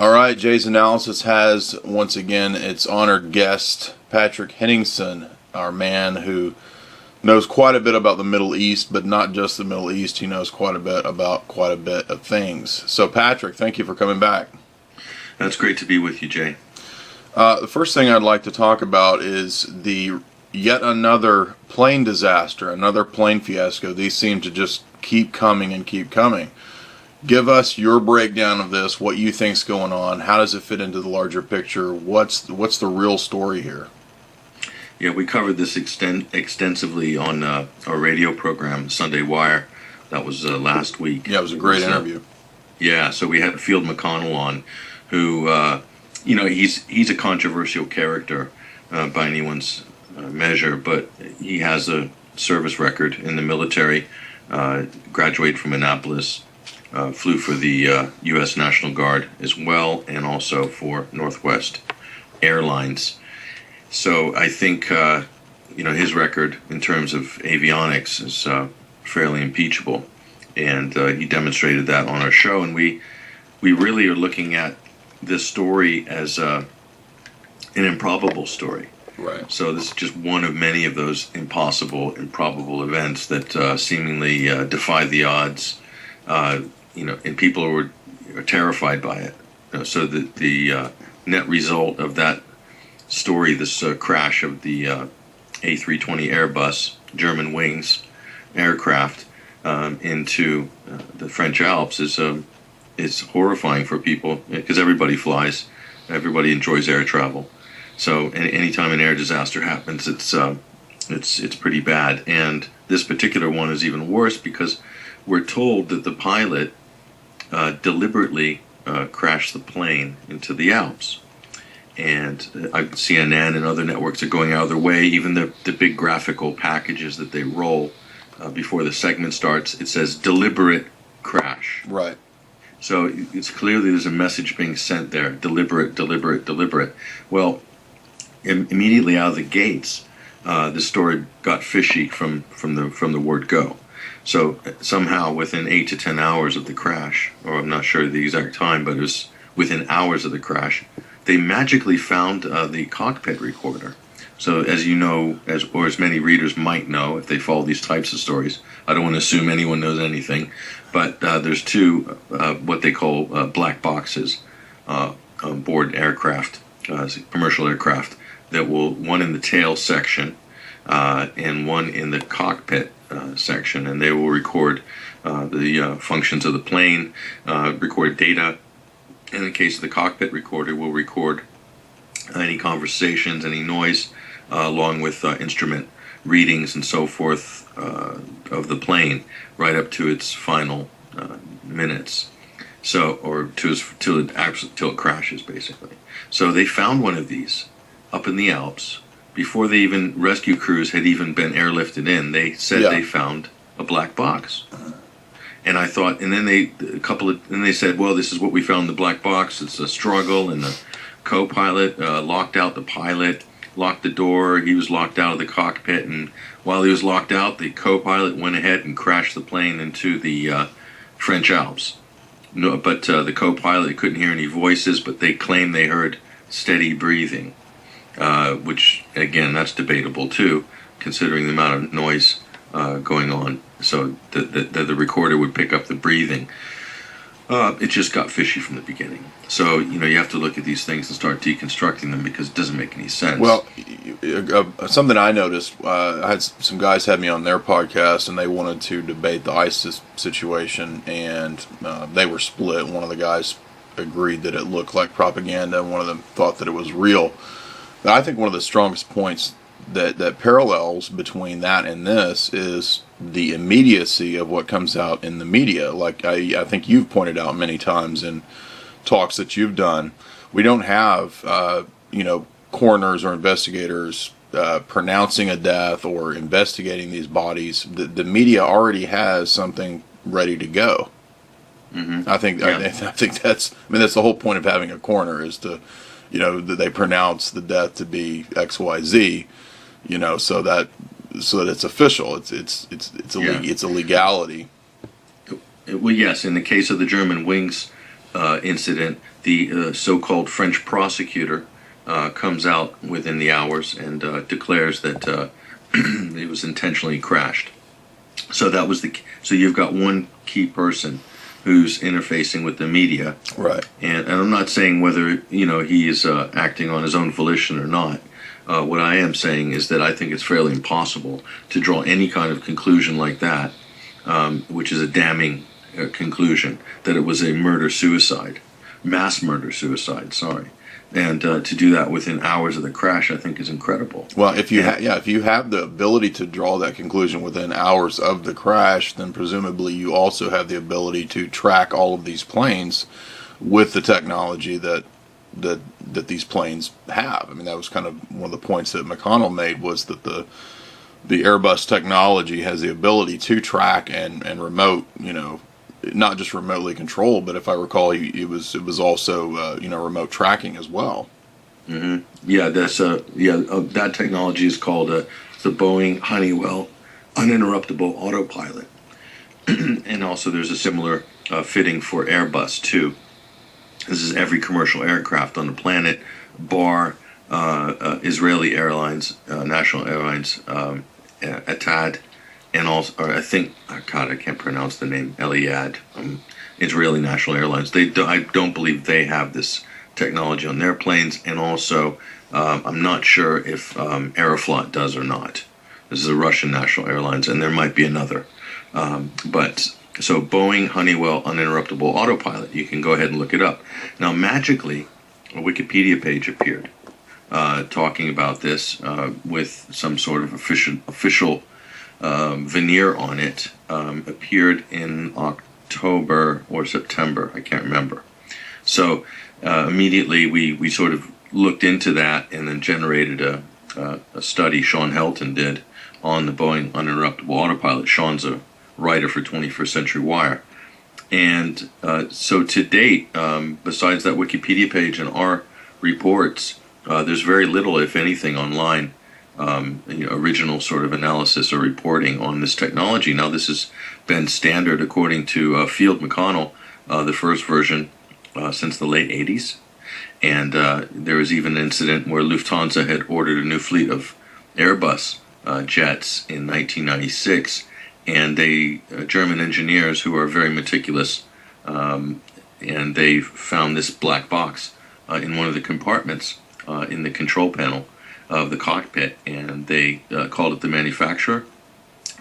All right, Jay's Analysis has, once again, its honored guest, Patrick Henningsen, our man who knows quite a bit about the Middle East, but not just the Middle East. He knows quite a bit about quite a bit of things. So, Patrick, thank you for coming back. That's great to be with you, Jay. The first thing I'd like to talk about is the yet another plane disaster, another plane fiasco. These seem to just keep coming and keep coming. Give us your breakdown of this, what you think's going on, how does it fit into the larger picture, what's the real story here? Yeah, we covered this extensively on our radio program, Sunday Wire. That was last week. Yeah, it was a great interview. Yeah, so we had Field McConnell on, who, he's a controversial character by anyone's measure, but he has a service record in the military, graduated from Annapolis, flew for the U.S. National Guard as well, and also for Northwest Airlines. So I think, his record in terms of avionics is fairly impeachable, and he demonstrated that on our show. And we really are looking at this story as an improbable story. Right. So this is just one of many of those improbable events that seemingly defy the odds. And people are terrified by it. So the net result of that story, this crash of the A320 Airbus Germanwings aircraft into the French Alps is horrifying for people, because everybody flies, everybody enjoys air travel. So anytime an air disaster happens, it's pretty bad. And this particular one is even worse because we're told that the pilot deliberately crashed the plane into the Alps. And CNN and other networks are going out of their way. Even the big graphical packages that they roll before the segment starts, it says deliberate crash. Right. So it's clearly there's a message being sent there, deliberate. Well, immediately out of the gates, the story got fishy from the word go. So somehow within 8 to 10 hours of the crash, or I'm not sure the exact time, but it was within hours of the crash, they magically found the cockpit recorder. So as you know, as many readers might know if they follow these types of stories, I don't want to assume anyone knows anything, but there's two what they call black boxes on board aircraft, commercial aircraft, that will, one in the tail section and one in the cockpit section, and they will record the functions of the plane, record data. In the case of the cockpit recorder, will record any conversations, any noise, along with instrument readings and so forth of the plane, right up to its final minutes. So, or till it crashes, basically. So they found one of these up in the Alps before the rescue crews had even been airlifted in. They said they found a black box. And I thought, and then they said, well, this is what we found in the black box. It's a struggle, and the co-pilot locked out the pilot, locked the door. He was locked out of the cockpit, and while he was locked out, the co-pilot went ahead and crashed the plane into the French Alps. No, but the co-pilot couldn't hear any voices, but they claimed they heard steady breathing, which, again, that's debatable too, considering the amount of noise going on. So the recorder would pick up the breathing. It just got fishy from the beginning. So, you have to look at these things and start deconstructing them, because it doesn't make any sense. Well, something I noticed, I had some guys had me on their podcast, and they wanted to debate the ISIS situation, and they were split. One of the guys agreed that it looked like propaganda, and one of them thought that it was real. But I think one of the strongest points that parallels between that and this is the immediacy of what comes out in the media. Like I think you've pointed out many times in talks that you've done, we don't have coroners or investigators pronouncing a death or investigating these bodies. The media already has something ready to go. Mm-hmm. I think that's the whole point of having a coroner, is to that they pronounce the death to be XYZ, so that it's official. It's a legality. Well, yes. In the case of the Germanwings incident, the so-called French prosecutor comes out within the hours and declares that it was intentionally crashed. So that was so you've got one key person who's interfacing with the media, Right. and I'm not saying whether he is acting on his own volition or not. What I am saying is that I think it's fairly impossible to draw any kind of conclusion like that, which is a damning conclusion, that it was a murder-suicide, mass murder-suicide, sorry. And to do that within hours of the crash, I think, is incredible. Well, if you if you have the ability to draw that conclusion within hours of the crash, then presumably you also have the ability to track all of these planes with the technology that these planes have. I mean, that was kind of one of the points that McConnell made, was that the Airbus technology has the ability to track and remote, not just remotely control, but if I recall, it was also remote tracking as well. Mm-hmm. Yeah, that technology is called the Boeing Honeywell uninterruptible autopilot, and also there's a similar fitting for Airbus too. This is every commercial aircraft on the planet, bar Israeli Airlines, National Airlines, Etihad. And also, or I think, God, I can't pronounce the name, Eliad, Israeli National Airlines. I don't believe they have this technology on their planes. And also, I'm not sure if Aeroflot does or not. This is a Russian National Airlines, and there might be another. So Boeing Honeywell uninterruptible autopilot. You can go ahead and look it up. Now, magically, a Wikipedia page appeared talking about this with some sort of official veneer on it, appeared in October or September, I can't remember. So immediately we sort of looked into that and then generated a study Sean Helton did on the Boeing uninterruptible autopilot. Sean's a writer for 21st Century Wire. And so to date, besides that Wikipedia page and our reports, there's very little, if anything, online original sort of analysis or reporting on this technology. Now, this has been standard, according to Field McConnell, the first version since the late 80s. And there was even an incident where Lufthansa had ordered a new fleet of Airbus jets in 1996, and German engineers who are very meticulous, and they found this black box in one of the compartments in the control panel of the cockpit, and they called it the manufacturer,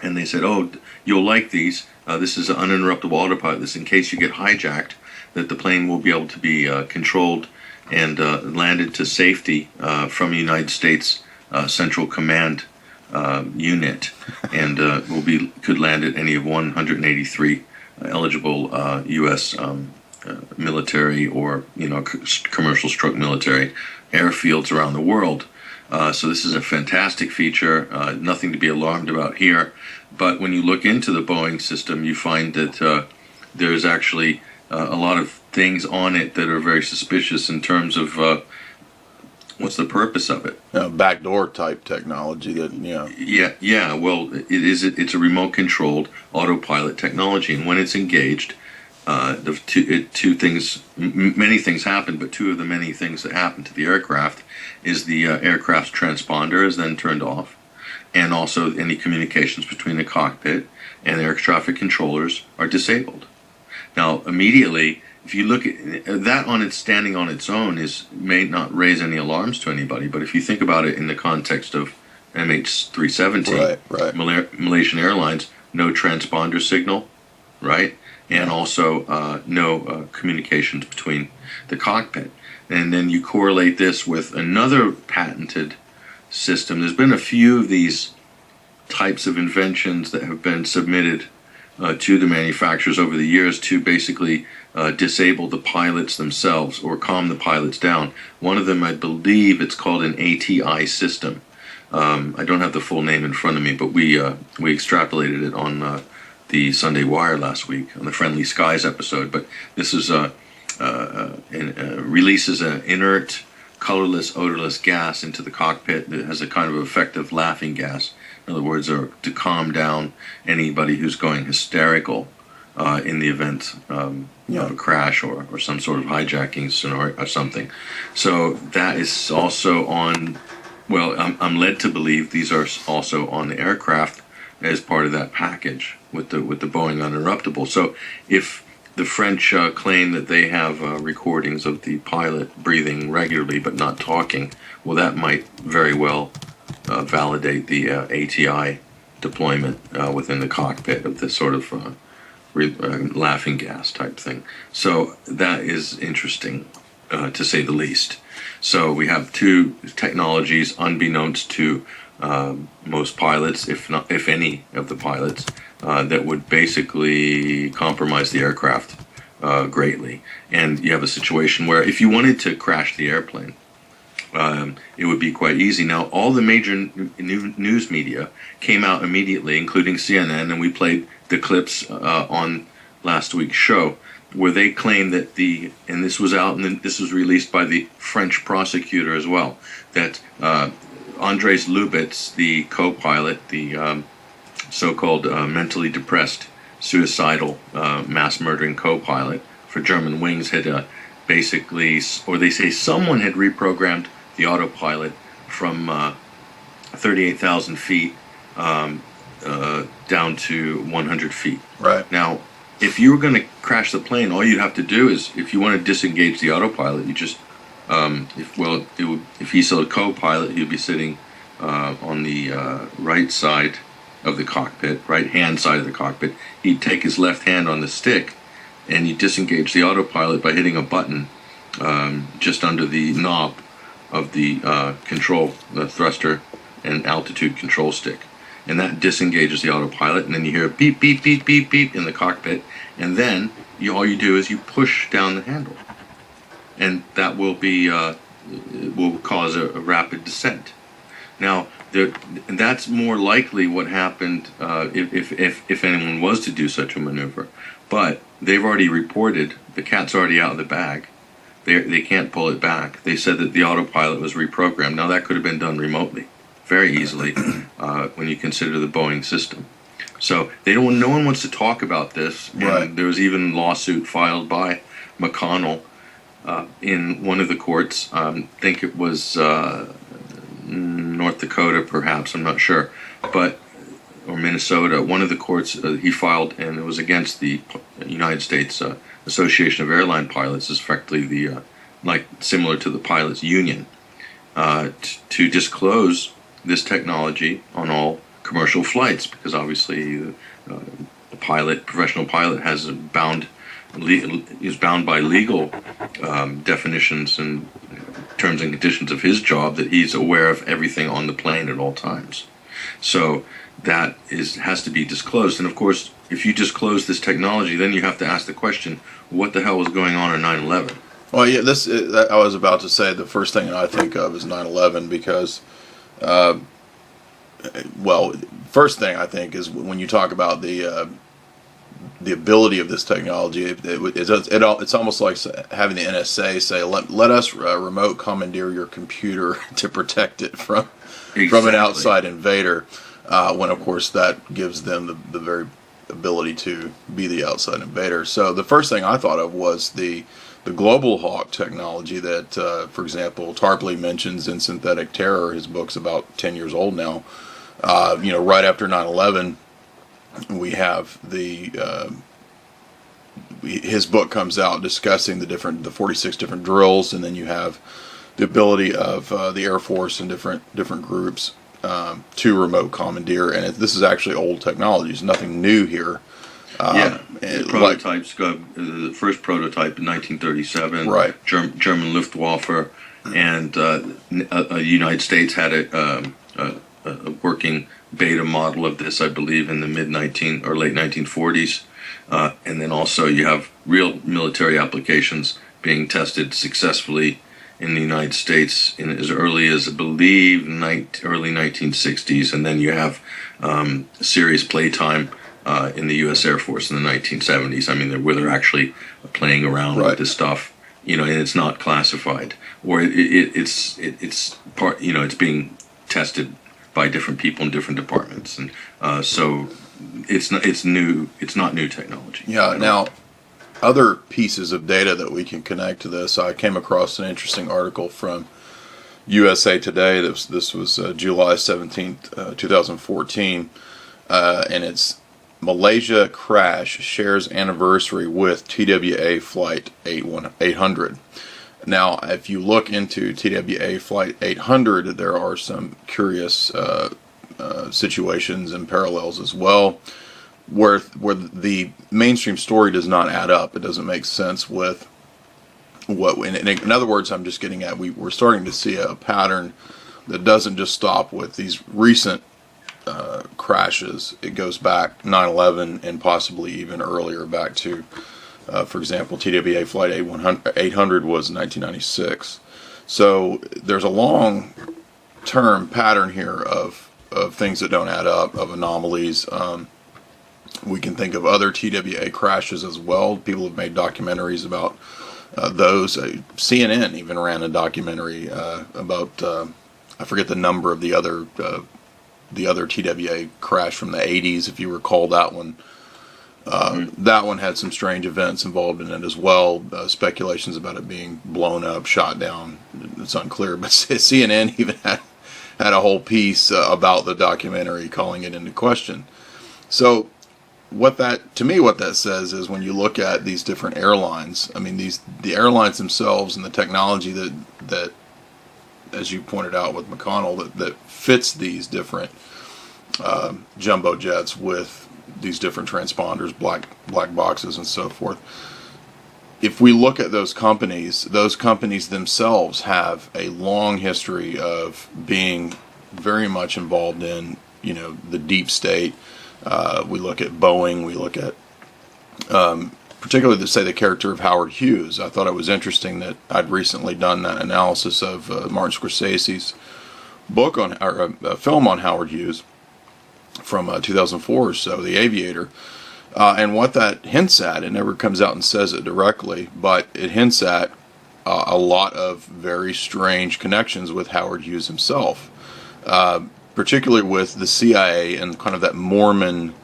and they said, "Oh, you'll like these. This is an uninterruptible autopilot. This, in case you get hijacked, that the plane will be able to be controlled and landed to safety from a United States Central Command unit, and could land at any of 183 eligible U.S. Military or commercial stroke military airfields around the world." So this is a fantastic feature, nothing to be alarmed about here. But when you look into the Boeing system, you find that there's actually a lot of things on it that are very suspicious in terms of what's the purpose of it. Backdoor type technology that, Yeah. Well, it's a remote controlled autopilot technology, and when it's engaged, many things happen, but two of the many things that happen to the aircraft is the aircraft's transponder is then turned off, and also any communications between the cockpit and air traffic controllers are disabled. Now, immediately, if you look at that standing on its own, may not raise any alarms to anybody, but if you think about it in the context of MH370, right. Malaysian Airlines, no transponder signal, right? And also no communications between the cockpit. And then you correlate this with another patented system. There's been a few of these types of inventions that have been submitted to the manufacturers over the years to basically disable the pilots themselves or calm the pilots down. One of them, I believe it's called an ATI system. I don't have the full name in front of me, but we extrapolated it on the Sunday Wire last week on the Friendly Skies episode. But this is releases an inert, colorless, odorless gas into the cockpit that has a kind of effective laughing gas. In other words, to calm down anybody who's going hysterical in the event of a crash or some sort of hijacking scenario or something. So that is also on. Well, I'm led to believe these are also on the aircraft as part of that package with the Boeing uninterruptible. So if the French claim that they have recordings of the pilot breathing regularly but not talking, well, that might very well validate the ATI deployment within the cockpit of this sort of laughing gas type thing. So that is interesting, to say the least. So we have two technologies unbeknownst to most pilots, if any of the pilots, that would basically compromise the aircraft greatly. And you have a situation where if you wanted to crash the airplane, it would be quite easy. Now, all the major news media came out immediately, including CNN, and we played the clips on last week's show, where they claim that and this was out, and this was released by the French prosecutor as well, that Andres Lubitz, the co-pilot, the so-called mentally depressed, suicidal, mass-murdering co-pilot for Germanwings, had basically, or they say someone had reprogrammed the autopilot from 38,000 feet down to 100 feet. Right. Now, if you were going to crash the plane, all you'd have to do is, if you want to disengage the autopilot, you just, if he's a co-pilot, he'd be sitting on the right side of the cockpit, right hand side of the cockpit. He'd take his left hand on the stick, and you disengage the autopilot by hitting a button just under the knob of the the thruster and altitude control stick. And that disengages the autopilot, and then you hear a beep, beep, beep, beep, beep in the cockpit, and then all you do is you push down the handle, and that will cause a rapid descent. Now, that's more likely what happened if anyone was to do such a maneuver. But they've already reported, the cat's already out of the bag. They can't pull it back. They said that the autopilot was reprogrammed. Now, that could have been done remotely, very easily, when you consider the Boeing system. So no one wants to talk about this. Right. And there was even a lawsuit filed by McConnell in one of the courts. I think it was North Dakota, perhaps, I'm not sure, or Minnesota. One of the courts he filed, and it was against the United States Association of Airline Pilots, is effectively the similar to the pilots union, to disclose this technology on all commercial flights, because obviously professional pilot is bound by legal definitions and terms and conditions of his job, that he's aware of everything on the plane at all times. So that has to be disclosed. And of course, if you disclose this technology, then you have to ask the question, what the hell was going on 9/11? Well, yeah, I was about to say the first thing I think of is 9/11 because, first thing I think is when you talk about the ability of this technology, it's almost like having the NSA say, let us remote commandeer your computer to protect it from an outside invader, when of course that gives them the very ability to be the outside invader. So the first thing I thought of was the Global Hawk technology that, for example, Tarpley mentions in Synthetic Terror. His book's about 10 years old now. Right after 9/11, we have his book comes out discussing the 46 different drills, and then you have the ability of the Air Force and different groups to remote commandeer. And this is actually old technology. It's nothing new here. Prototypes. The first prototype in 1937. Right. German Luftwaffe, and the United States had a working beta model of this, I believe, in the late 1940s. And then also you have real military applications being tested successfully in the United States in as early as, I believe, early 1960s. And then you have serious playtime in the U.S. Air Force in the 1970s. I mean, where they're actually playing around with this stuff, and it's not classified, or it's part, it's being tested by different people in different departments, and so it's new. It's not new technology. Yeah. Now, other pieces of data that we can connect to this, I came across an interesting article from USA Today. This was July 17th, 2014, and it's Malaysia crash shares anniversary with TWA Flight 800. Now, if you look into TWA Flight 800, there are some curious situations and parallels as well, where the mainstream story does not add up. It doesn't make sense with what. In other words, I'm just getting at we're starting to see a pattern that doesn't just stop with these recent crashes. It goes back 9/11 and possibly even earlier, back to, for example, TWA Flight 800 was 1996. So there's a long-term pattern here of things that don't add up, of anomalies. We can think of other TWA crashes as well. People have made documentaries about those. CNN even ran a documentary about, I forget the number of the other TWA crash from the 80s, if you recall that one. That one had some strange events involved in it as well. Speculations about it being blown up, shot down. It's unclear, but CNN even had a whole piece about the documentary, calling it into question. So what that says is, when you look at these different airlines, I mean, the airlines themselves and the technology that as you pointed out with McConnell, that fits these different jumbo jets with these different transponders, black boxes, and so forth. If we look at those companies themselves have a long history of being very much involved in, the deep state. We look at Boeing. We look at particularly, the character of Howard Hughes. I thought it was interesting that I'd recently done that analysis of Martin Scorsese's book a film on Howard Hughes from 2004 or so, The Aviator. And what that hints at, it never comes out and says it directly, but it hints at a lot of very strange connections with Howard Hughes himself, particularly with the CIA and kind of that Mormon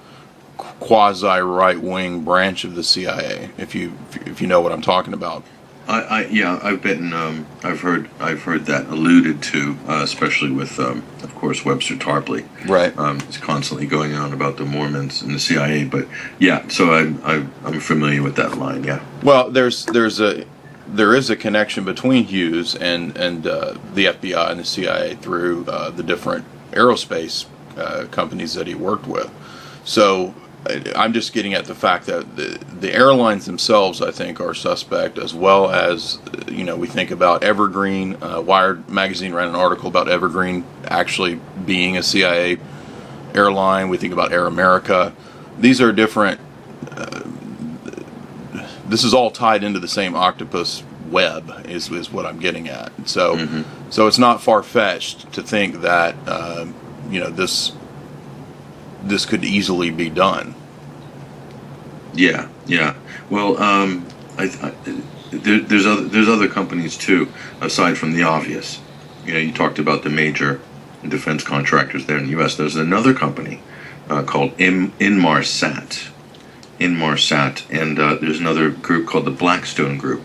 quasi right-wing branch of the CIA, if you know what I'm talking about. I've heard that alluded to, especially with, of course, Webster Tarpley. Right. He's constantly going on about the Mormons and the CIA, but yeah, so I'm familiar with that line. Yeah. Well, there is a connection between Hughes and the FBI and the CIA through the different aerospace companies that he worked with. So I'm just getting at the fact that the airlines themselves, I think, are suspect, as well as, we think about Evergreen. Wired magazine ran an article about Evergreen actually being a CIA airline. We think about Air America. These are different. This is all tied into the same octopus web, is what I'm getting at. So, So it's not far-fetched to think that this could easily be done. Yeah. Well, there's other companies too, aside from the obvious. You talked about the major defense contractors there in the U.S. There's another company called Inmarsat, and there's another group called the Blackstone Group,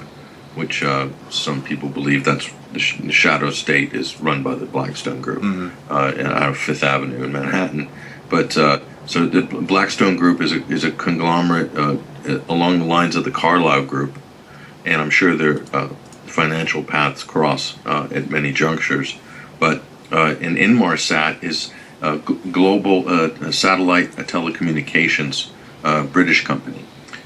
which some people believe that's the shadow state is run by the Blackstone Group out of Fifth Avenue in Manhattan. But so the Blackstone Group is a conglomerate along the lines of the Carlyle Group, and I'm sure their financial paths cross at many junctures. But an Inmarsat is a global satellite telecommunications British company.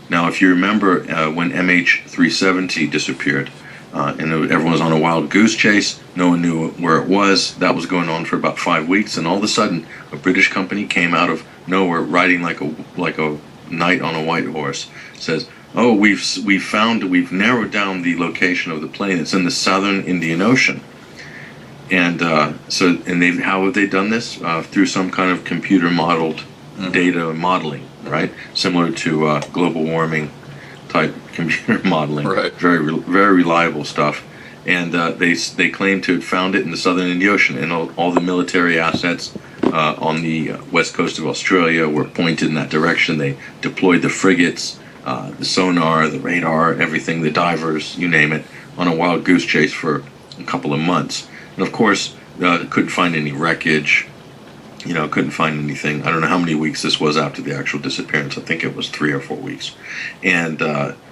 Now, if you remember when MH370 disappeared, and everyone was on a wild goose chase, no one knew where it was. That was going on for about 5 weeks, and all of a sudden, a British company came out of nowhere, riding like a knight on a white horse. Says, "Oh, we've narrowed down the location of the plane. It's in the southern Indian Ocean." And how have they done this? Through some kind of computer modeled data modeling, right? Similar to global warming type computer modeling. Right. Very reliable stuff. And they claim to have found it in the southern Indian Ocean, and all the military assets on the west coast of Australia were pointed in that direction. They deployed the frigates, the sonar, the radar, everything, the divers, you name it, on a wild goose chase for a couple of months. And of course, couldn't find any wreckage, couldn't find anything. I don't know how many weeks this was after the actual disappearance. I think it was 3 or 4 weeks. And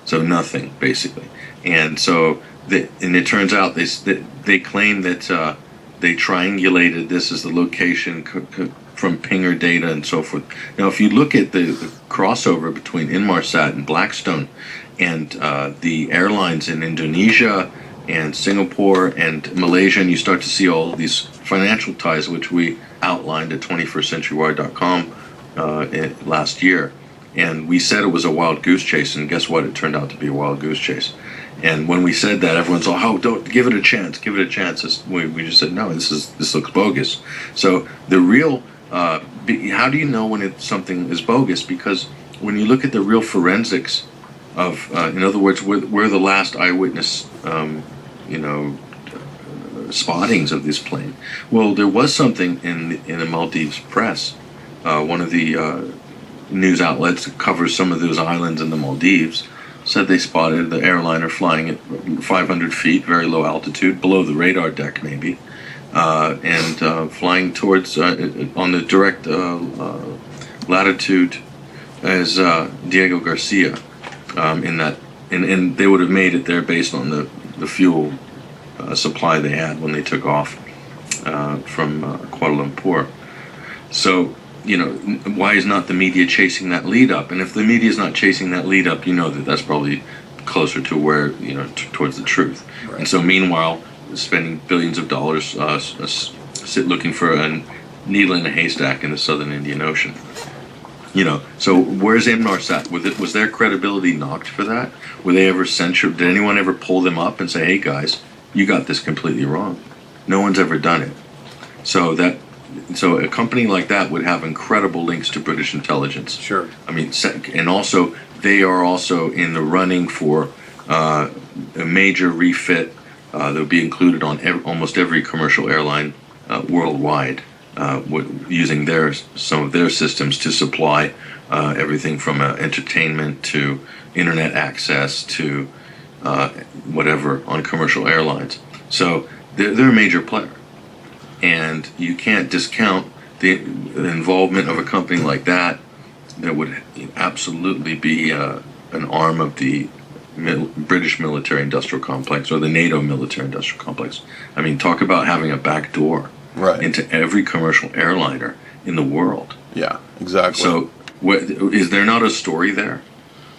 so nothing, basically. And so, and it turns out they claim that they triangulated this as the location from pinger data and so forth. Now, if you look at the crossover between Inmarsat and Blackstone and the airlines in Indonesia and Singapore and Malaysia, and you start to see all of these financial ties, which we outlined at 21stcenturywire.com last year. And we said it was a wild goose chase, and guess what? It turned out to be a wild goose chase. And when we said that, everyone's all, "Oh, don't give it a chance, give it a chance." We just said, no, this looks bogus. So the real, how do you know when something is bogus? Because when you look at the real forensics of, in other words, we're the last eyewitness, spottings of this plane. Well, there was something in the Maldives press. One of the news outlets that covers some of those islands in the Maldives said they spotted the airliner flying at 500 feet, very low altitude, below the radar deck maybe, and flying towards, on the direct latitude as Diego Garcia, and they would have made it there based on the fuel supply they had when they took off from Kuala Lumpur. So, why is not the media chasing that lead up? And if the media is not chasing that lead up, that's probably closer to where, towards the truth. Right. And so meanwhile, spending billions of dollars looking for a needle in a haystack in the southern Indian Ocean. So where's Inmarsat? Was their credibility knocked for that? Were they ever censured? Did anyone ever pull them up and say, "Hey guys, you got this completely wrong"? No one's ever done it. So a company like that would have incredible links to British intelligence. Sure. I mean, and also they are also in the running for a major refit that would be included on almost every commercial airline worldwide, using some of their systems to supply everything from entertainment to internet access to whatever on commercial airlines. So they're a major player. And you can't discount the involvement of a company like that would absolutely be an arm of the British military-industrial complex or the NATO military-industrial complex. I mean, talk about having a back door into every commercial airliner in the world. Yeah, exactly. So is there not a story there?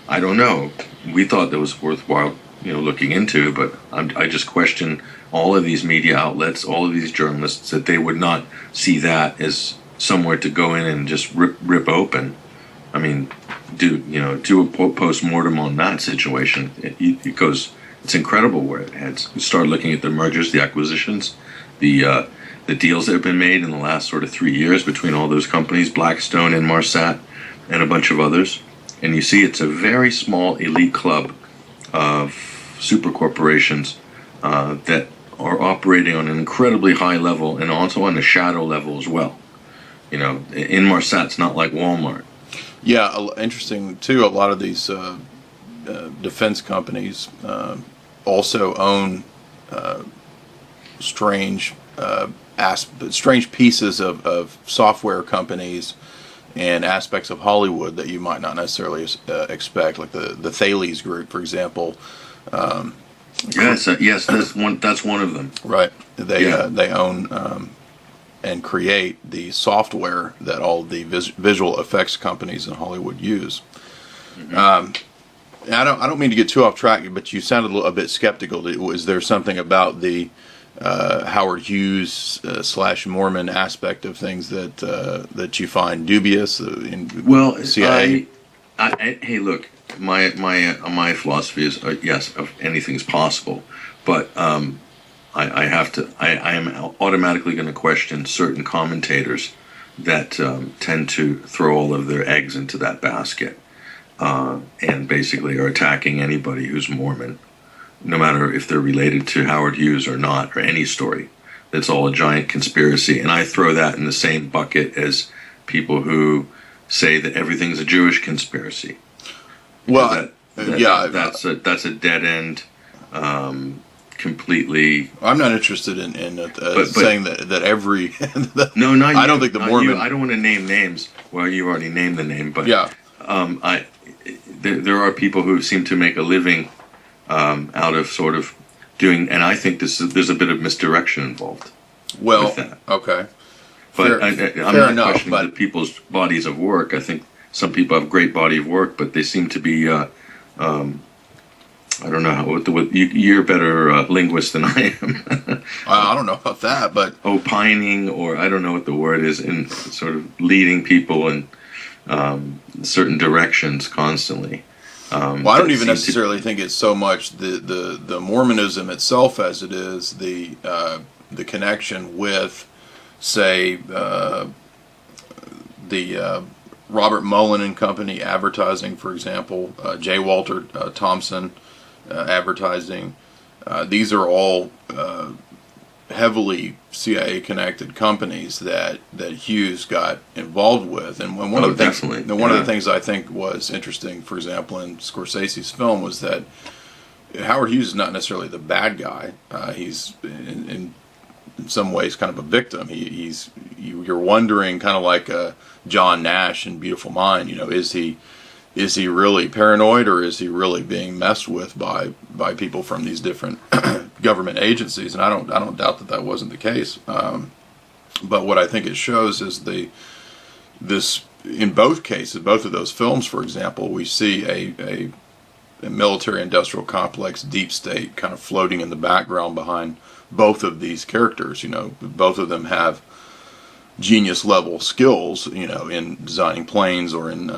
I don't know. We thought that was worthwhile, looking into, but I just question all of these media outlets, all of these journalists, that they would not do somewhere to go in and just rip open. I mean, do a post-mortem on that situation. It's incredible where it heads. You start looking at the mergers, the acquisitions, the deals that have been made in the last sort of 3 years between all those companies, Blackstone, Inmarsat, and a bunch of others, and you see it's a very small elite club of super corporations that are operating on an incredibly high level and also on the shadow level as well. Inmarsat's not like Walmart. Yeah, interesting too. A lot of these defense companies also own strange pieces of software companies and aspects of Hollywood that you might not necessarily expect, like the Thales Group, for example. Yes, that's one of them. Right. They own and create the software that all the visual effects companies in Hollywood use. Mm-hmm. I don't mean to get too off track, but you sounded a bit skeptical. Is there something about the Howard Hughes / Mormon aspect of things that you find dubious? CIA. Hey, look. My philosophy is yes, anything's possible, but I am automatically going to question certain commentators that tend to throw all of their eggs into that basket, and basically are attacking anybody who's Mormon, no matter if they're related to Howard Hughes or not, or any story. that's all a giant conspiracy. And I throw that in the same bucket as people who say that everything's a Jewish conspiracy. Well, that's a dead end. Completely. I'm not interested in saying that every. No, not I you, don't think the Mormon. I don't want to name names. Well, you already named the name, but yeah. There are people who seem to make a living out of sort of doing, and I think there's a bit of misdirection involved. Well, with that. Okay. But I'm not questioning the people's bodies of work. I think some people have a great body of work, but they seem to be. I don't know you're a better linguist than I am. I don't know about that, but opining, or I don't know what the word is, in sort of leading people in certain directions constantly. Well, I don't even necessarily think it's so much the Mormonism itself as it is the connection with, say, the Robert Mullen and Company advertising, for example, J. Walter Thompson advertising. These are all heavily CIA-connected companies that Hughes got involved with, and one of the things I think was interesting, for example, in Scorsese's film, was that Howard Hughes is not necessarily the bad guy. He's in some ways kind of a victim. You're wondering, kind of like John Nash in Beautiful Mind. Is he really paranoid, or is he really being messed with by people from these different government agencies? And I don't doubt that wasn't the case. But what I think it shows is this in both cases, both of those films, for example, we see a military-industrial complex, deep state, kind of floating in the background behind both of these characters. Both of them have genius-level skills, in designing planes or in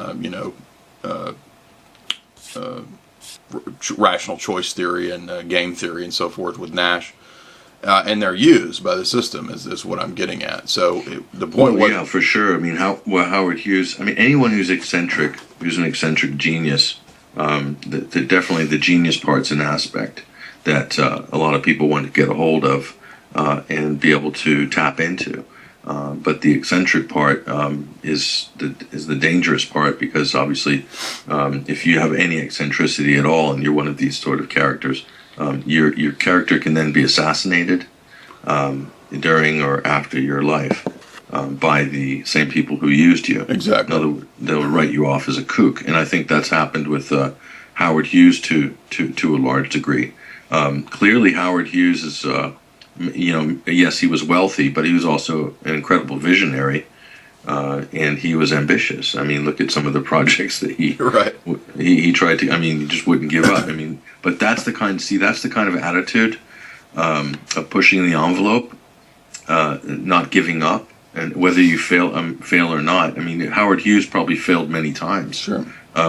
rational choice theory and game theory and so forth with Nash, and they're used by the system is what I'm getting at. So the point was, yeah, for sure. I mean, Howard Hughes. I mean, anyone who's an eccentric genius. Definitely the genius part's an aspect that a lot of people want to get a hold of and be able to tap into. But the eccentric part is the dangerous part, because obviously, if you have any eccentricity at all, and you're one of these sort of characters, your character can then be assassinated during or after your life by the same people who used you. Exactly. In other words, they'll write you off as a kook, and I think that's happened with Howard Hughes to a large degree. Clearly, Howard Hughes is. Yes, he was wealthy, but he was also an incredible visionary, and he was ambitious. I mean, look at some of the projects that he tried to. I mean, he just wouldn't give up. I mean, but that's the kind of attitude of pushing the envelope, not giving up, and whether you fail or not. I mean, Howard Hughes probably failed many times. Sure. I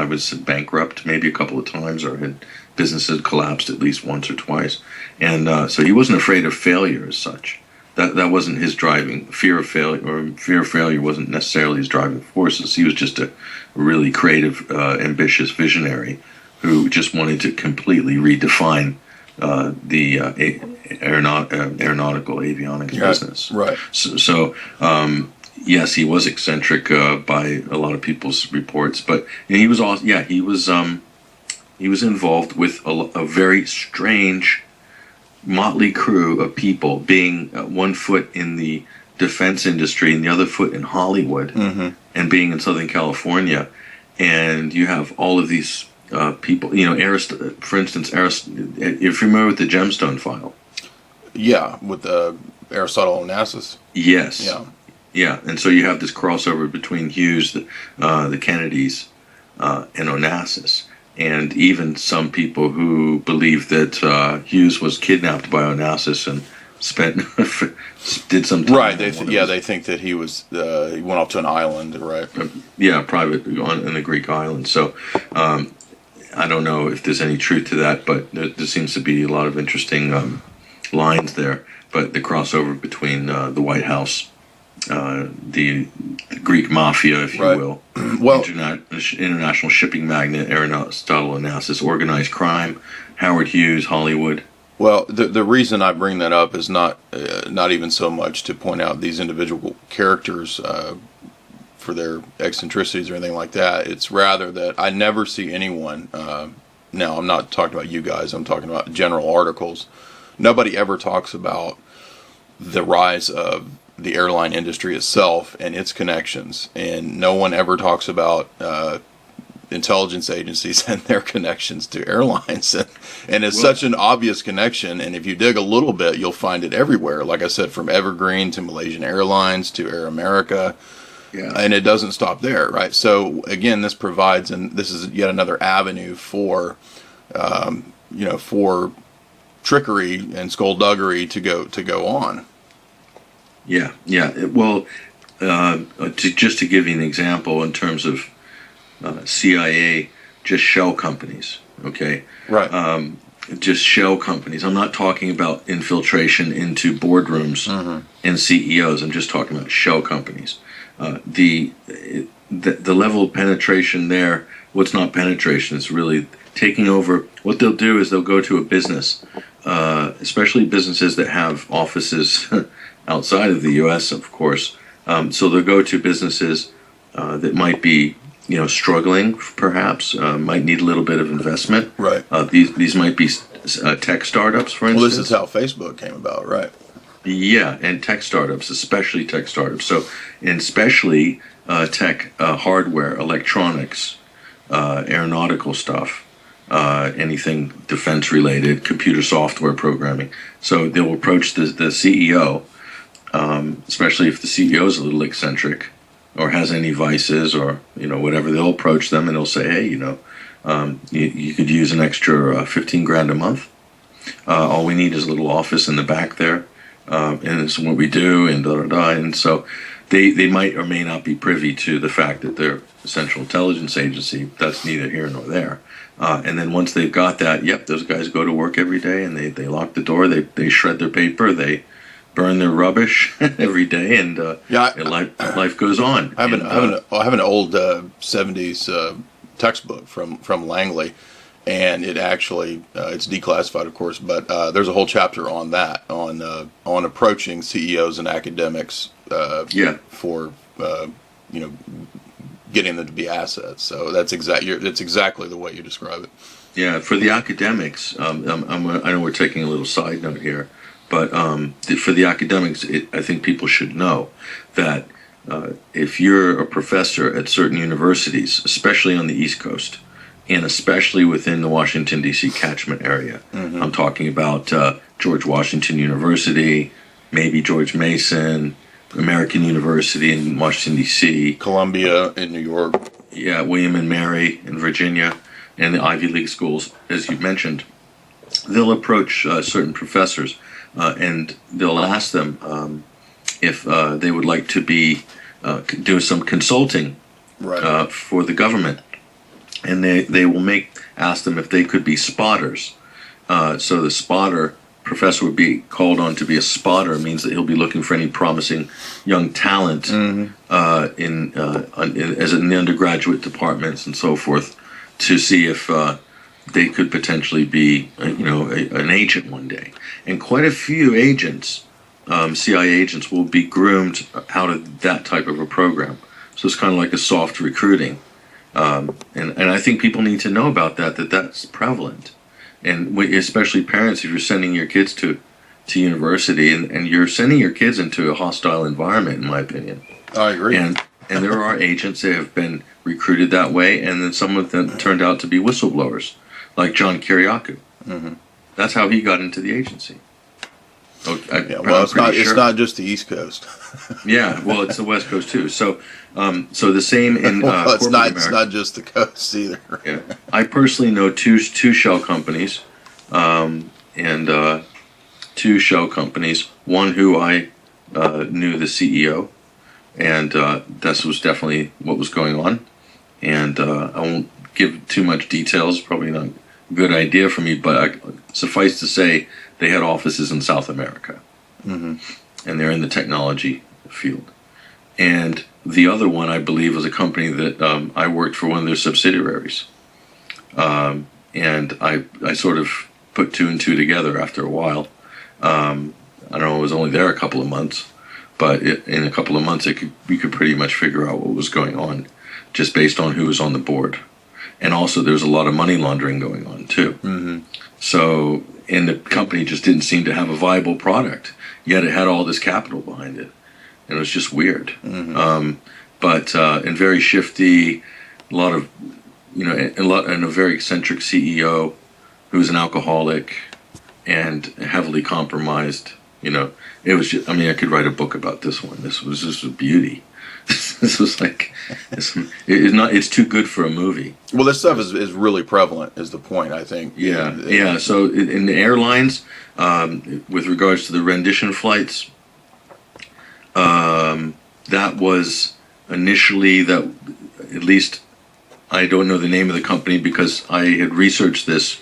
was bankrupt maybe a couple of times, or had businesses collapsed at least once or twice, and so he wasn't afraid of failure as such. That wasn't his driving fear of failure, or fear of failure wasn't necessarily his driving forces. He was just a really creative, ambitious visionary who just wanted to completely redefine the aeronautical avionics business. Right. So yes, he was eccentric by a lot of people's reports, but he was also he was involved with a very strange motley crew of people, being one foot in the defense industry and the other foot in Hollywood, and being in Southern California. And you have all of these people, for instance, if you're familiar with the Gemstone file. Yeah, with Aristotle Onassis. Yes. Yeah. Yeah, and so you have this crossover between Hughes, the Kennedys, and Onassis. And even some people who believe that Hughes was kidnapped by Onassis and did some time. Right. They think that he was he went off to an island, right? Private in the Greek island. So I don't know if there's any truth to that, but there seems to be a lot of interesting lines there. But the crossover between the White House, the Greek mafia, if you will, international shipping magnate Aristotle Onassis, organized crime, Howard Hughes, Hollywood, Well, the reason I bring that up is not even so much to point out these individual characters for their eccentricities or anything like that. It's rather that I never see anyone. Now, I'm not talking about you guys. I'm talking about general articles. Nobody ever talks about the rise of the airline industry itself and its connections, and no one ever talks about intelligence agencies and their connections to airlines. And it's such an obvious connection, and if you dig a little bit, you'll find it everywhere. Like I said, from Evergreen to Malaysian Airlines to Air America. Yeah. And it doesn't stop there, right? So again, this provides, and this is yet another avenue for, for trickery and skullduggery to go on. Yeah, yeah. Well, just to give you an example in terms of CIA, just shell companies, okay? Right. Just shell companies. I'm not talking about infiltration into boardrooms and CEOs. I'm just talking about shell companies. The level of penetration there, what's not penetration, it's really taking over. What they'll do is they'll go to a business, especially businesses that have offices outside of the U.S., of course. So they'll go to businesses that might be, struggling, perhaps, might need a little bit of investment. Right. These might be tech startups, for instance. Well, this is how Facebook came about, right? Yeah, and tech startups, especially tech startups. So, and especially tech hardware, electronics, aeronautical stuff, anything defense related, computer software programming. So they'll approach the CEO, especially if the CEO is a little eccentric or has any vices or whatever. They'll approach them and they'll say, hey, you could use an extra $15,000 a month. All we need is a little office in the back there. And it's what we do, and and so they might or may not be privy to the fact that they're a Central Intelligence Agency. That's neither here nor there. And then once they've got that, those guys go to work every day, and they lock the door, they shred their paper, they burn their rubbish every day, and life goes on. I have an old 70s textbook from Langley. And it actually, it's declassified, of course, but there's a whole chapter on that, on approaching CEOs and academics for, getting them to be assets. So that's exactly the way you describe it. Yeah, for the academics, I know we're taking a little side note here, but for the academics, I think people should know that if you're a professor at certain universities, especially on the East Coast, and especially within the Washington, D.C. catchment area. Mm-hmm. I'm talking about George Washington University, maybe George Mason, American University in Washington, D.C. Columbia in New York. Yeah, William and Mary in Virginia, and the Ivy League schools, as you mentioned. They'll approach certain professors and they'll ask them if they would like to be do some consulting for the government. And they will ask them if they could be spotters. So the spotter professor would be called on to be a spotter. Means that he'll be looking for any promising young talent as in the undergraduate departments and so forth, to see if they could potentially be an agent one day. And quite a few agents, CIA agents, will be groomed out of that type of a program. So it's kind of like a soft recruiting. And I think people need to know about that's prevalent. And especially parents, if you're sending your kids to university, and you're sending your kids into a hostile environment, in my opinion. I agree. And there are agents that have been recruited that way, and then some of them turned out to be whistleblowers, like John Kiriakou. Mm-hmm. That's how he got into the agency. It's not just the East Coast. Yeah, well, it's the West Coast too. So the same in it's not just the coast either. Yeah, I personally know two shell companies, and two shell companies. One who I knew the CEO, and this was definitely what was going on. And I won't give too much details. Probably not a good idea for me, but suffice to say, they had offices in South America, and they're in the technology field. And the other one, I believe, was a company that I worked for one of their subsidiaries. And I sort of put two and two together after a while. I don't know, it was only there a couple of months, but in a couple of months we could pretty much figure out what was going on just based on who was on the board. And also there's a lot of money laundering going on too. Mm-hmm. So, and the company just didn't seem to have a viable product, yet it had all this capital behind it. And it was just weird. Mm-hmm. And very shifty, a lot of, and a very eccentric CEO who was an alcoholic and heavily compromised. It was just, I could write a book about this one. This was just a beauty. This was like, it's too good for a movie. Well, this stuff is really prevalent, is the point, I think. Yeah. So in the airlines, with regards to the rendition flights, that was initially that, at least I don't know the name of the company because I had researched this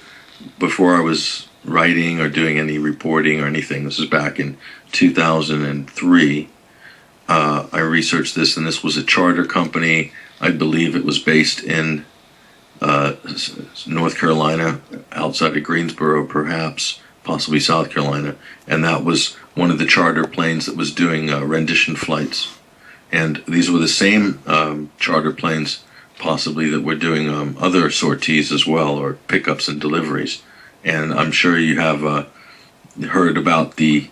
before I was writing or doing any reporting or anything. This is back in 2003. I researched this, and this was a charter company. I believe it was based in North Carolina, outside of Greensboro, perhaps, possibly South Carolina. And that was one of the charter planes that was doing rendition flights. And these were the same charter planes, possibly, that were doing other sorties as well, or pickups and deliveries. And I'm sure you have heard about the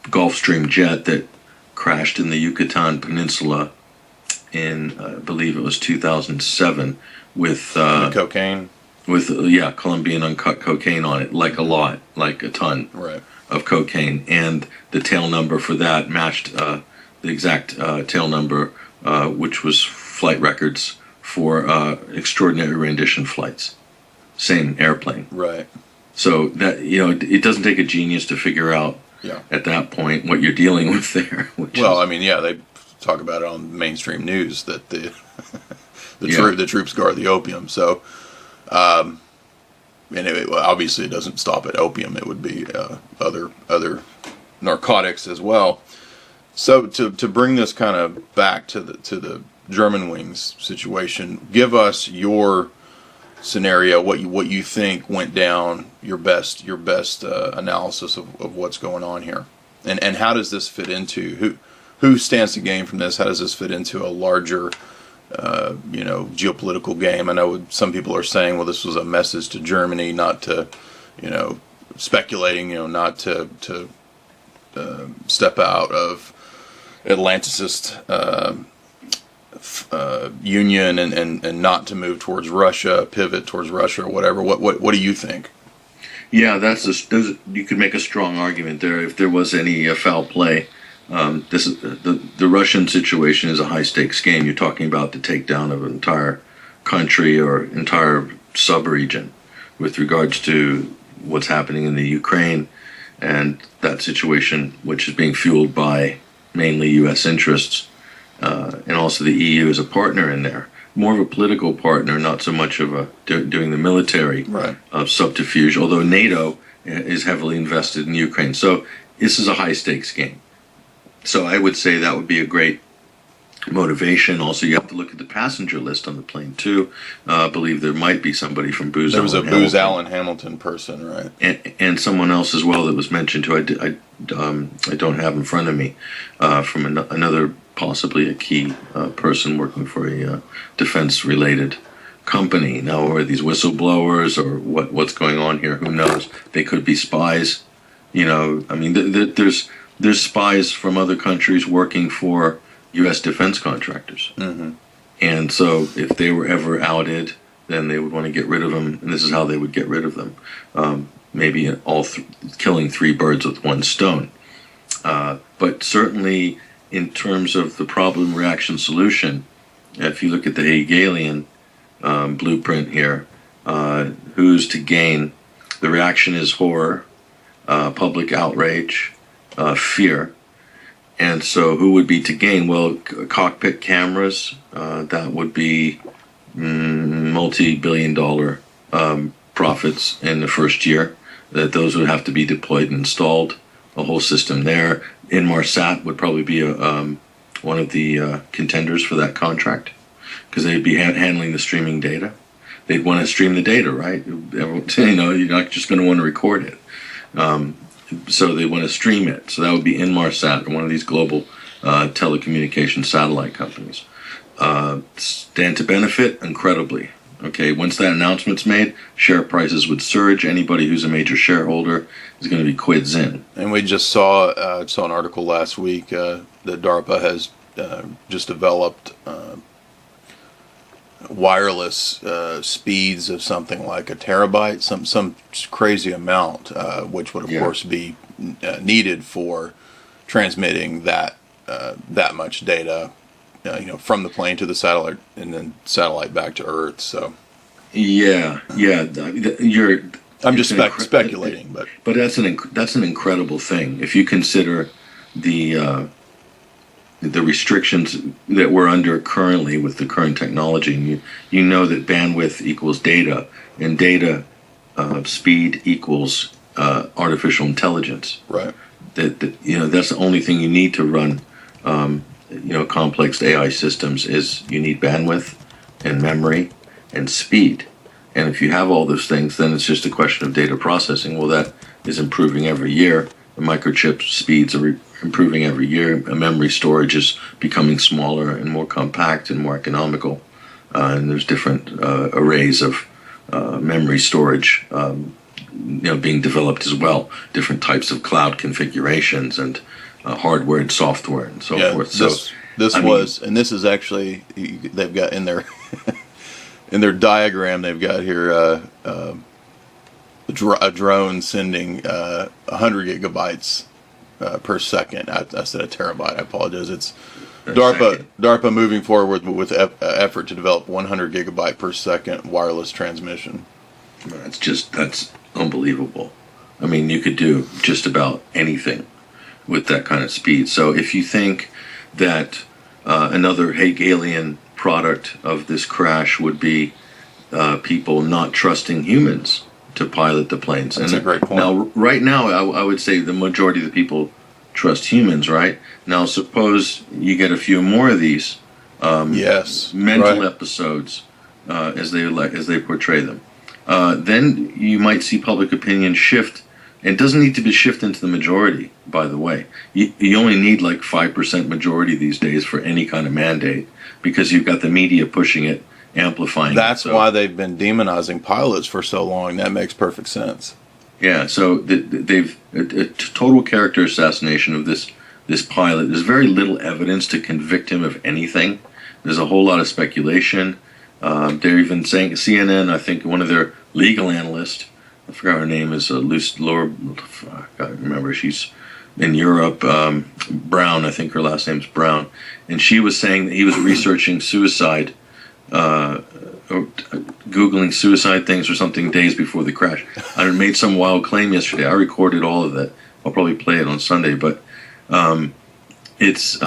Gulfstream jet that crashed in the Yucatan Peninsula in, I believe it was 2007, with cocaine. With Colombian uncut cocaine on it, like a ton Right. of cocaine, and the tail number for that matched the exact tail number, which was flight records for extraordinary rendition flights. Same airplane. Right. So that, it doesn't take a genius to figure out at that point what you're dealing with there. They talk about it on mainstream news that the troops guard the opium. So, obviously it doesn't stop at opium. It would be other narcotics as well. So to bring this kind of back to the Germanwings situation, give us your scenario, what you think went down, your best analysis of what's going on here, and how does this fit into who stands to gain from this? How does this fit into a larger geopolitical game? I know some people are saying, well, this was a message to Germany, not to, speculating, not to step out of Atlanticist union and not to move towards Russia, pivot towards Russia or whatever. What do you think? Yeah, you could make a strong argument there if there was any foul play. This is the Russian situation is a high stakes game. You're talking about the takedown of an entire country or entire sub-region with regards to what's happening in the Ukraine and that situation, which is being fueled by mainly U.S. interests. And also the EU is a partner in there, more of a political partner, not so much of doing the military subterfuge, although NATO is heavily invested in Ukraine. So this is a high stakes game. So I would say that would be a great motivation. Also, you have to look at the passenger list on the plane too. I believe there might be somebody from Booz Allen Hamilton. There was a Booz Allen Hamilton person, right? And someone else as well that was mentioned who I don't have in front of me, from another, possibly a key person working for a defense-related company. Now, are these whistleblowers or what's going on here? Who knows? They could be spies. There's spies from other countries working for U.S. defense contractors. Mm-hmm. And so if they were ever outed, then they would want to get rid of them, and this is how they would get rid of them. Maybe killing three birds with one stone. But certainly in terms of the problem, reaction, solution, if you look at the Hegelian blueprint here, who's to gain? The reaction is horror, public outrage, fear. And so who would be to gain? Well, cockpit cameras, that would be multi-billion-dollar profits in the first year. That those would have to be deployed and installed, a whole system there. Inmarsat would probably be one of the contenders for that contract because they'd be handling the streaming data. they'd want to stream the data, right? You're not just going to want to record it. So they want to stream it. So that would be Inmarsat, one of these global telecommunication satellite companies. Stand to benefit incredibly. Okay, once that announcement's made, share prices would surge. Anybody who's a major shareholder is going to be quids in. And we just saw an article last week that DARPA has just developed wireless speeds of something like a terabyte, some crazy amount, which would of course be needed for transmitting that much data, from the plane to the satellite, and then satellite back to Earth. So, yeah, I'm just speculating, but that's an incredible thing if you consider the restrictions that we're under currently with the current technology. And you know that bandwidth equals data, and data speed equals artificial intelligence. Right. That's the only thing you need to run complex AI systems is you need bandwidth and memory and speed. And if you have all those things, then it's just a question of data processing. Well, that is improving every year. The microchip speeds are improving every year. Memory storage is becoming smaller and more compact and more economical. And there's different arrays of memory storage being developed as well. Different types of cloud configurations and hardware and software and so forth. And this is actually, they've got in their in their diagram, they've got here a drone sending 100 gigabytes per second. I said a terabyte. I apologize. It's DARPA moving forward with effort to develop 100 gigabyte per second wireless transmission. That's unbelievable. I mean, you could do just about anything with that kind of speed. So if you think that another Hegelian product of this crash would be people not trusting humans to pilot the planes. That's a great point. Now, right now, I would say the majority of the people trust humans, right? Now, suppose you get a few more of these mental episodes as they portray them. Then you might see public opinion shift. And it doesn't need to be shifted into the majority, by the way. You only need like 5% majority these days for any kind of mandate, because you've got the media pushing it, amplifying That's why they've been demonizing pilots for so long. That makes perfect sense. Yeah, so they've a total character assassination of this pilot. There's very little evidence to convict him of anything. There's a whole lot of speculation. They're even saying, CNN, I think one of their legal analysts, I forgot her name is Laura. I can't remember. She's in Europe. Brown, I think her last name's Brown, and she was saying that he was researching suicide, or googling suicide things or something days before the crash. I made some wild claim yesterday. I recorded all of that. I'll probably play it on Sunday, but it's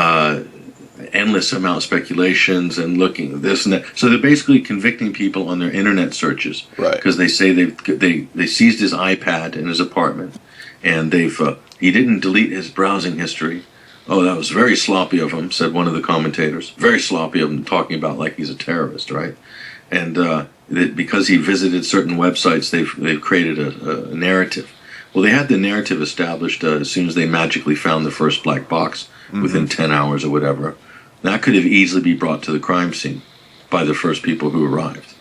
endless amount of speculations and looking at this and that. So they're basically convicting people on their internet searches, right? Because they say they seized his iPad in his apartment, and he didn't delete his browsing history. Oh, that was very sloppy of him, said one of the commentators. Very sloppy of him, talking about like he's a terrorist, right? And that because he visited certain websites, they've created a narrative. Well, they had the narrative established as soon as they magically found the first black box within 10 hours or whatever. That could have easily been brought to the crime scene by the first people who arrived.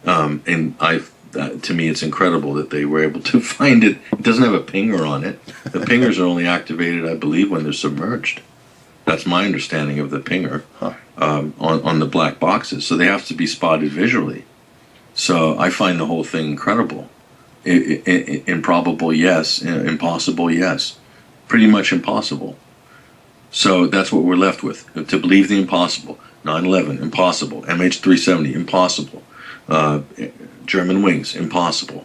To me, it's incredible that they were able to find it. It doesn't have a pinger on it. The pingers are only activated, I believe, when they're submerged. That's my understanding of the pinger on the black boxes. So they have to be spotted visually. So I find the whole thing incredible. Improbable, yes. Impossible, yes. Pretty much impossible. So that's what we're left with. To believe the impossible. 9/11, impossible. MH370, impossible. Germanwings, impossible.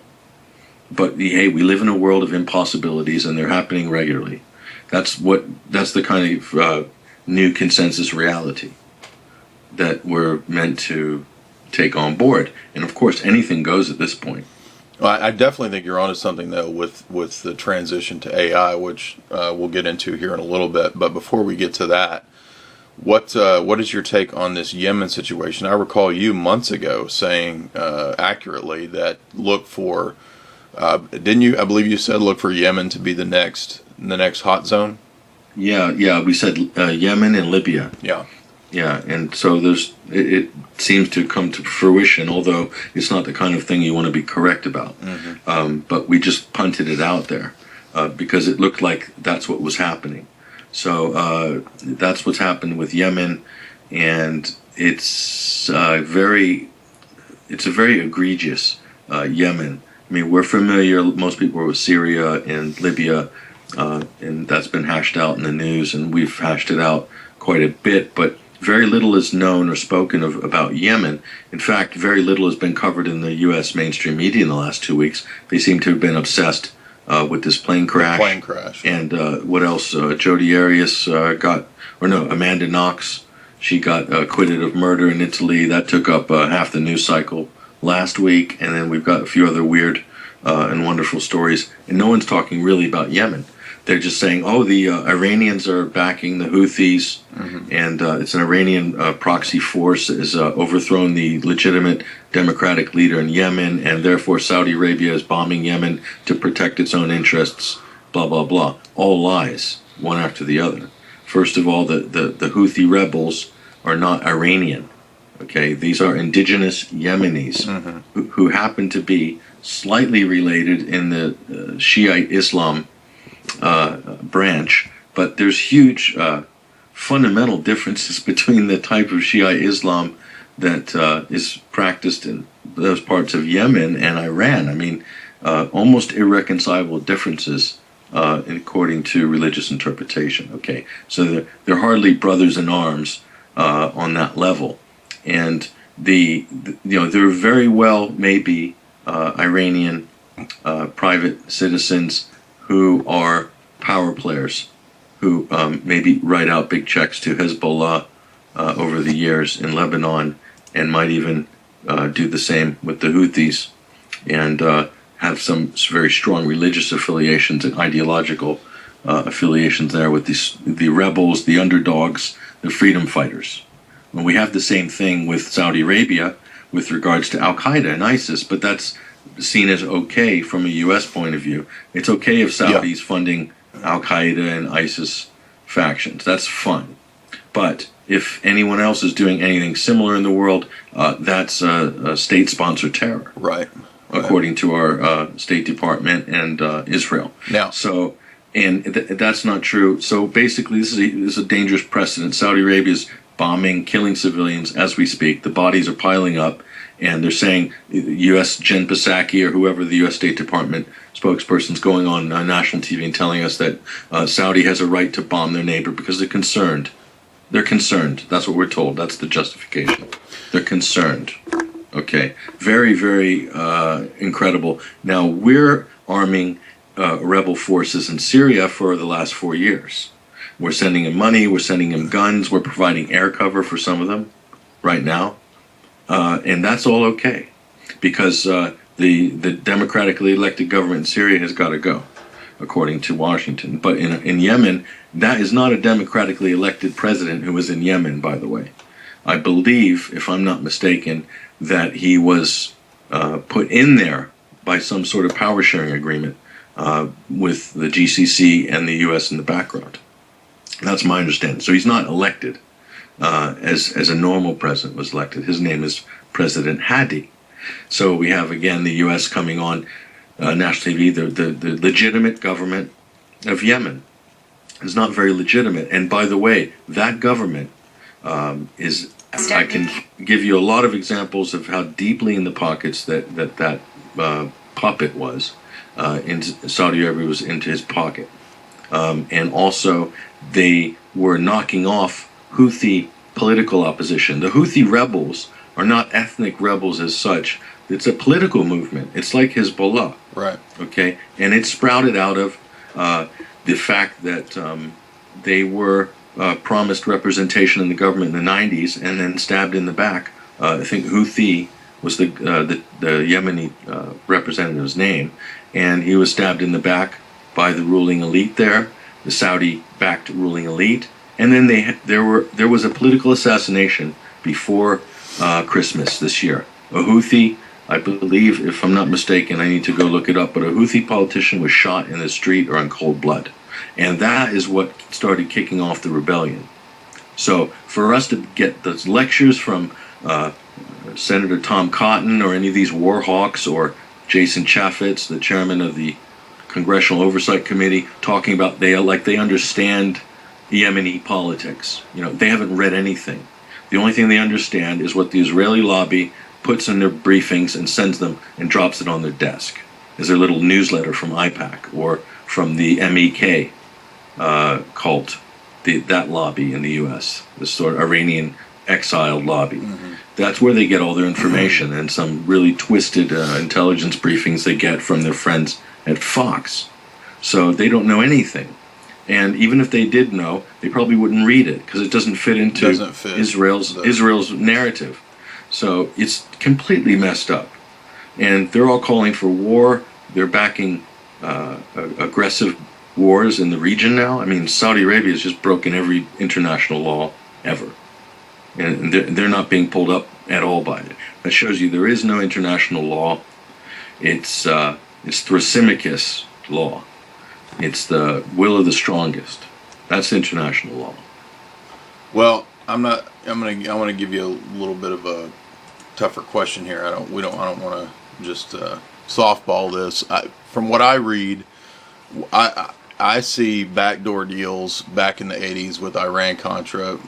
But hey, we live in a world of impossibilities, and they're happening regularly. That's the kind of new consensus reality that we're meant to take on board. And of course, anything goes at this point. Well, I definitely think you're onto something, though, with the transition to AI, which we'll get into here in a little bit. But before we get to that, What is your take on this Yemen situation? I recall you months ago saying accurately that look for didn't you? I believe you said look for Yemen to be the next hot zone. Yeah. We said Yemen and Libya. Yeah. Yeah, and so it seems to come to fruition, although it's not the kind of thing you want to be correct about. But we just punted it out there because it looked like that's what was happening. So that's what's happened with Yemen, and it's a very egregious Yemen. I mean, we're familiar, most people are with Syria and Libya, and that's been hashed out in the news, and we've hashed it out quite a bit, but very little is known or spoken of about Yemen. In fact, very little has been covered in the U.S. mainstream media in the last 2 weeks. They seem to have been obsessed with this plane crash. And what else? Jodi Arias Amanda Knox, she got acquitted of murder in Italy. That took up half the news cycle last week. And then we've got a few other weird and wonderful stories. And no one's talking really about Yemen. They're just saying, oh, the Iranians are backing the Houthis, and it's an Iranian proxy force that has overthrown the legitimate democratic leader in Yemen, and therefore Saudi Arabia is bombing Yemen to protect its own interests, blah, blah, blah. All lies, one after the other. First of all, the Houthi rebels are not Iranian. Okay, these are indigenous Yemenis who happen to be slightly related in the Shiite Islam branch, but there's huge fundamental differences between the type of Shiite Islam that is practiced in those parts of Yemen and Iran. I mean, almost irreconcilable differences according to religious interpretation. Okay, so they're hardly brothers in arms on that level, and there very well may be Iranian private citizens who are power players, who maybe write out big checks to Hezbollah over the years in Lebanon, and might even do the same with the Houthis, and have some very strong religious affiliations and ideological affiliations there with the rebels, the underdogs, the freedom fighters. And we have the same thing with Saudi Arabia with regards to Al-Qaeda and ISIS, but that's seen as okay from a U.S. point of view. It's okay if Saudi's funding Al-Qaeda and ISIS factions. That's fun. But if anyone else is doing anything similar in the world, that's a state-sponsored terror. Right. According to our State Department and Israel. Yeah. So, and that's not true. So basically, this is a dangerous precedent. Saudi Arabia is bombing, killing civilians as we speak. The bodies are piling up. And they're saying U.S. Jen Psaki or whoever the U.S. State Department spokesperson's going on national TV and telling us that Saudi has a right to bomb their neighbor because they're concerned. They're concerned. That's what we're told. That's the justification. They're concerned. Okay. Very, very incredible. Now, we're arming rebel forces in Syria for the last 4 years. We're sending them money. We're sending them guns. We're providing air cover for some of them right now. And that's all okay, because the democratically elected government in Syria has got to go, according to Washington. But in Yemen, that is not a democratically elected president who was in Yemen, by the way. I believe, if I'm not mistaken, that he was put in there by some sort of power sharing agreement with the GCC and the U.S. in the background. That's my understanding. So he's not elected. As a normal president was elected. His name is President Hadi. So we have, again, the U.S. coming on national TV, the legitimate government of Yemen. It's not very legitimate. And by the way, that government is, I can give you a lot of examples of how deeply in the pockets that puppet was. In Saudi Arabia was into his pocket. And also, they were knocking off Houthi political opposition. The Houthi rebels are not ethnic rebels as such. It's a political movement. It's like Hezbollah. Right. Okay? And it sprouted out of the fact that they were promised representation in the government in the 90s and then stabbed in the back. I think Houthi was the Yemeni representative's name, and he was stabbed in the back by the ruling elite there, the Saudi-backed ruling elite. And then there was a political assassination before Christmas this year. A Houthi, I believe, if I'm not mistaken, I need to go look it up, but a Houthi politician was shot in the street or in cold blood. And that is what started kicking off the rebellion. So for us to get those lectures from Senator Tom Cotton or any of these war hawks, or Jason Chaffetz, the chairman of the Congressional Oversight Committee, talking about they understand Yemeni politics. They haven't read anything. The only thing they understand is what the Israeli lobby puts in their briefings and sends them and drops it on their desk as their little newsletter from IPAC or from the MEK cult, that lobby in the U.S., this sort of Iranian exiled lobby. Mm-hmm. That's where they get all their information and some really twisted intelligence briefings they get from their friends at Fox. So they don't know anything. And even if they did know, they probably wouldn't read it because it doesn't fit into Israel's narrative. So it's completely messed up. And they're all calling for war. They're backing aggressive wars in the region now. I mean, Saudi Arabia has just broken every international law ever. And they're not being pulled up at all by it. That shows you there is no international law. It's Thrasymachus law. It's the will of the strongest. That's international law. Well, I want to give you a little bit of a tougher question here. I don't want to just softball this. From what I read, I see backdoor deals back in the 80s with Iran-Contra,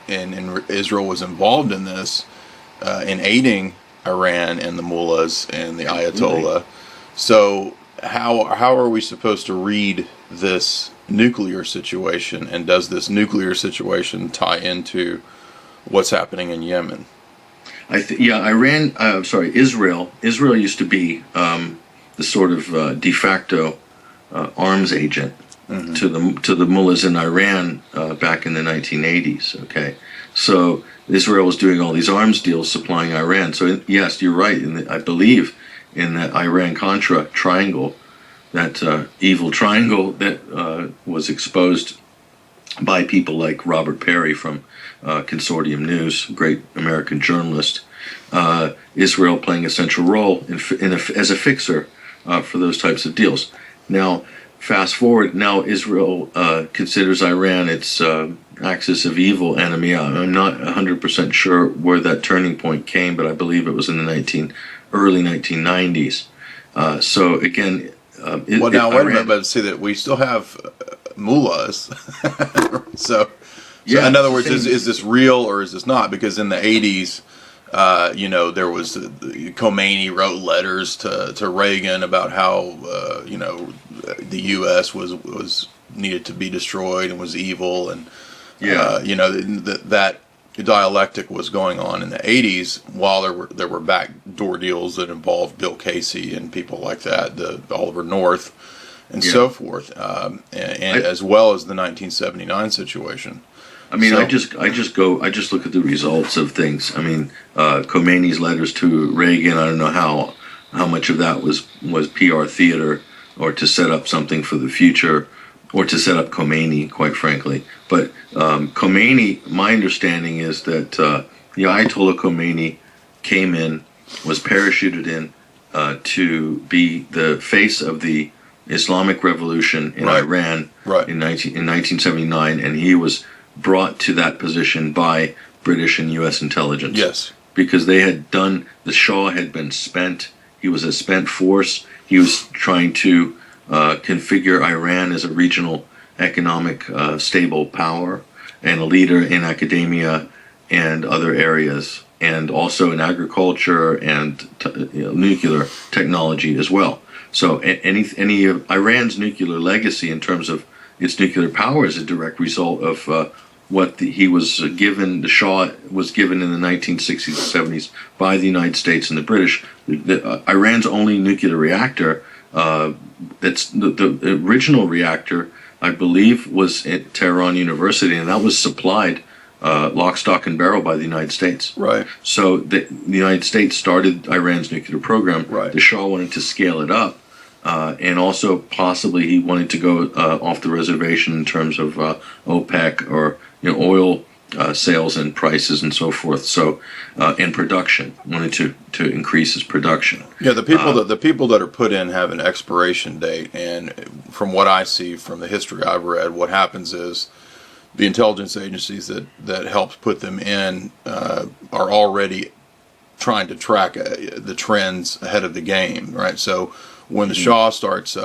and Israel was involved in this, in aiding Iran and the mullahs and the Ayatollah. So how are we supposed to read this nuclear situation, and does this nuclear situation tie into what's happening in Yemen? Israel used to be the sort of de facto arms agent to the mullahs in Iran back in the 1980s. Okay, so Israel was doing all these arms deals supplying Iran. So yes, you're right. I believe in that Iran-Contra triangle, that evil triangle that was exposed by people like Robert Perry from Consortium News, great American journalist. Israel playing a central role as a fixer for those types of deals. Now, fast forward, now Israel considers Iran its axis of evil enemy. I'm not 100% sure where that turning point came, but I believe it was in the early 1990s. So again, wait a minute, but see that we still have mullahs. so in other words, is this real or is this not? Because in the 80s, there was Khomeini wrote letters to Reagan about how the U.S. was needed to be destroyed and was evil, and that dialectic was going on in the 80s while there were backdoor deals that involved Bill Casey and people like that, the Oliver North, and so forth, and as well as the 1979 situation. I mean, I just look at the results of things. I mean, Khomeini's letters to Reagan, I don't know how much of that was PR theater or to set up something for the future, or to set up Khomeini, quite frankly. But Khomeini, my understanding is that the Ayatollah Khomeini came in, was parachuted in to be the face of the Islamic Revolution in Iran in 1979, and he was brought to that position by British and U.S. intelligence. Yes. Because the Shah had been spent. He was a spent force. He was trying to configure Iran as a regional economic stable power and a leader in academia and other areas, and also in agriculture and nuclear technology as well. So any of Iran's nuclear legacy in terms of its nuclear power is a direct result of what he was given. The Shah was given in the 1960s and 70s by the United States and the British. Iran's only nuclear reactor, that's the original reactor, I believe, was at Tehran University, and that was supplied lock, stock, and barrel by the United States. Right. So the United States started Iran's nuclear program. Right. The Shah wanted to scale it up. And also possibly he wanted to go off the reservation in terms of OPEC or oil sales and prices and so forth. So and production, wanted to increase his production. Yeah, the people that are put in have an expiration date, and from what I see from the history I've read, what happens is the intelligence agencies that help put them in are already trying to track the trends ahead of the game, right? So when the Shah starts,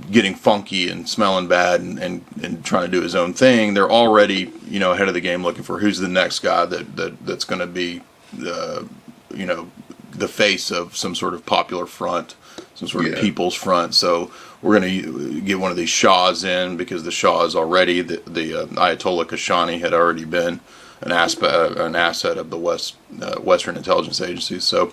getting funky and smelling bad and trying to do his own thing, they're already ahead of the game, looking for who's the next guy that's going to be the face of some sort of popular front, some sort of people's front. So we're going to get one of these Shahs in, because the Shah is already the Ayatollah Kashani had already been an asset of the Western intelligence agencies. So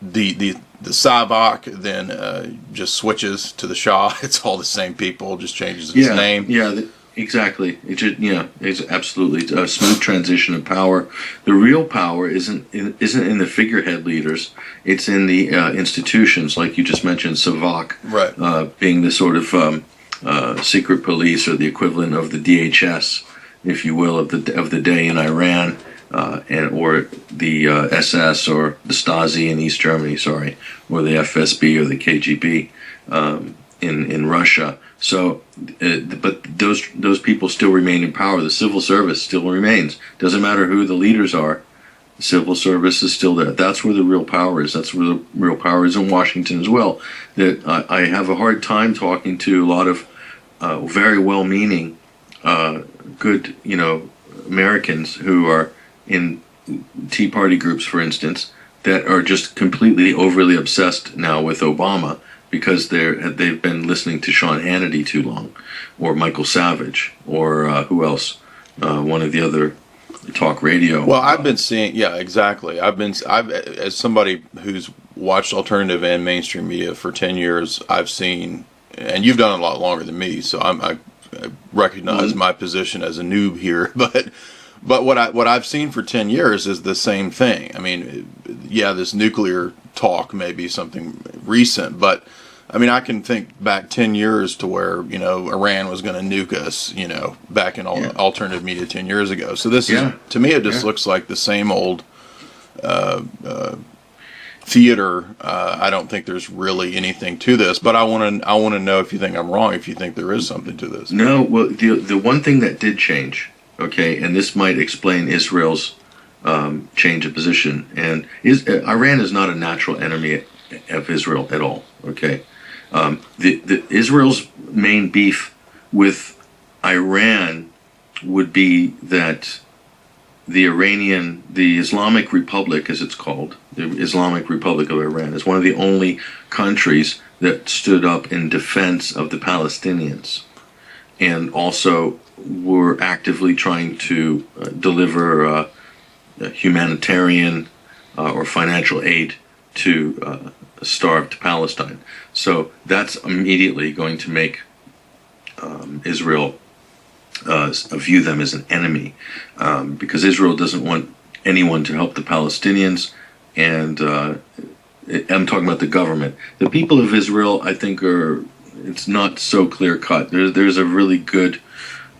the Savak then just switches to the Shah. It's all the same people, just changes its name. Yeah, exactly. It's absolutely a smooth transition of power. The real power isn't in the figurehead leaders. It's in the institutions, like you just mentioned, Savak, right? Being the sort of secret police, or the equivalent of the DHS, if you will, of the day in Iran. Or the SS, or the Stasi in East Germany, or the FSB or the KGB in Russia. So, but those people still remain in power. The civil service still remains. Doesn't matter who the leaders are. The civil service is still there. That's where the real power is. That's where the real power is in Washington as well. That I have a hard time talking to a lot of very well-meaning, good, Americans who are in Tea Party groups, for instance, that are just completely overly obsessed now with Obama, because they've been listening to Sean Hannity too long, or Michael Savage, or who else? One of the other talk radio. Well, I've been seeing, exactly. I've as somebody who's watched alternative and mainstream media for 10 years, I've seen, and you've done it a lot longer than me, so I recognize my position as a noob here, But what I've seen for 10 years is the same thing. I mean, this nuclear talk may be something recent, but I mean, I can think back 10 years to where, Iran was going to nuke us, back in alternative media 10 years ago. So this is, to me, it just looks like the same old theater. I don't think there's really anything to this, but I want to know if you think I'm wrong, if you think there is something to this. No, well, the one thing that did change, okay, and this might explain Israel's change of position. And Iran is not a natural enemy of Israel at all. Okay, the Israel's main beef with Iran would be that the Islamic Republic, as it's called, the Islamic Republic of Iran, is one of the only countries that stood up in defense of the Palestinians, and also were actively trying to deliver humanitarian or financial aid to starved Palestine. So that's immediately going to make Israel view them as an enemy, because Israel doesn't want anyone to help the Palestinians, and I'm talking about the government. The people of Israel, I think, it's not so clear cut. There's a really good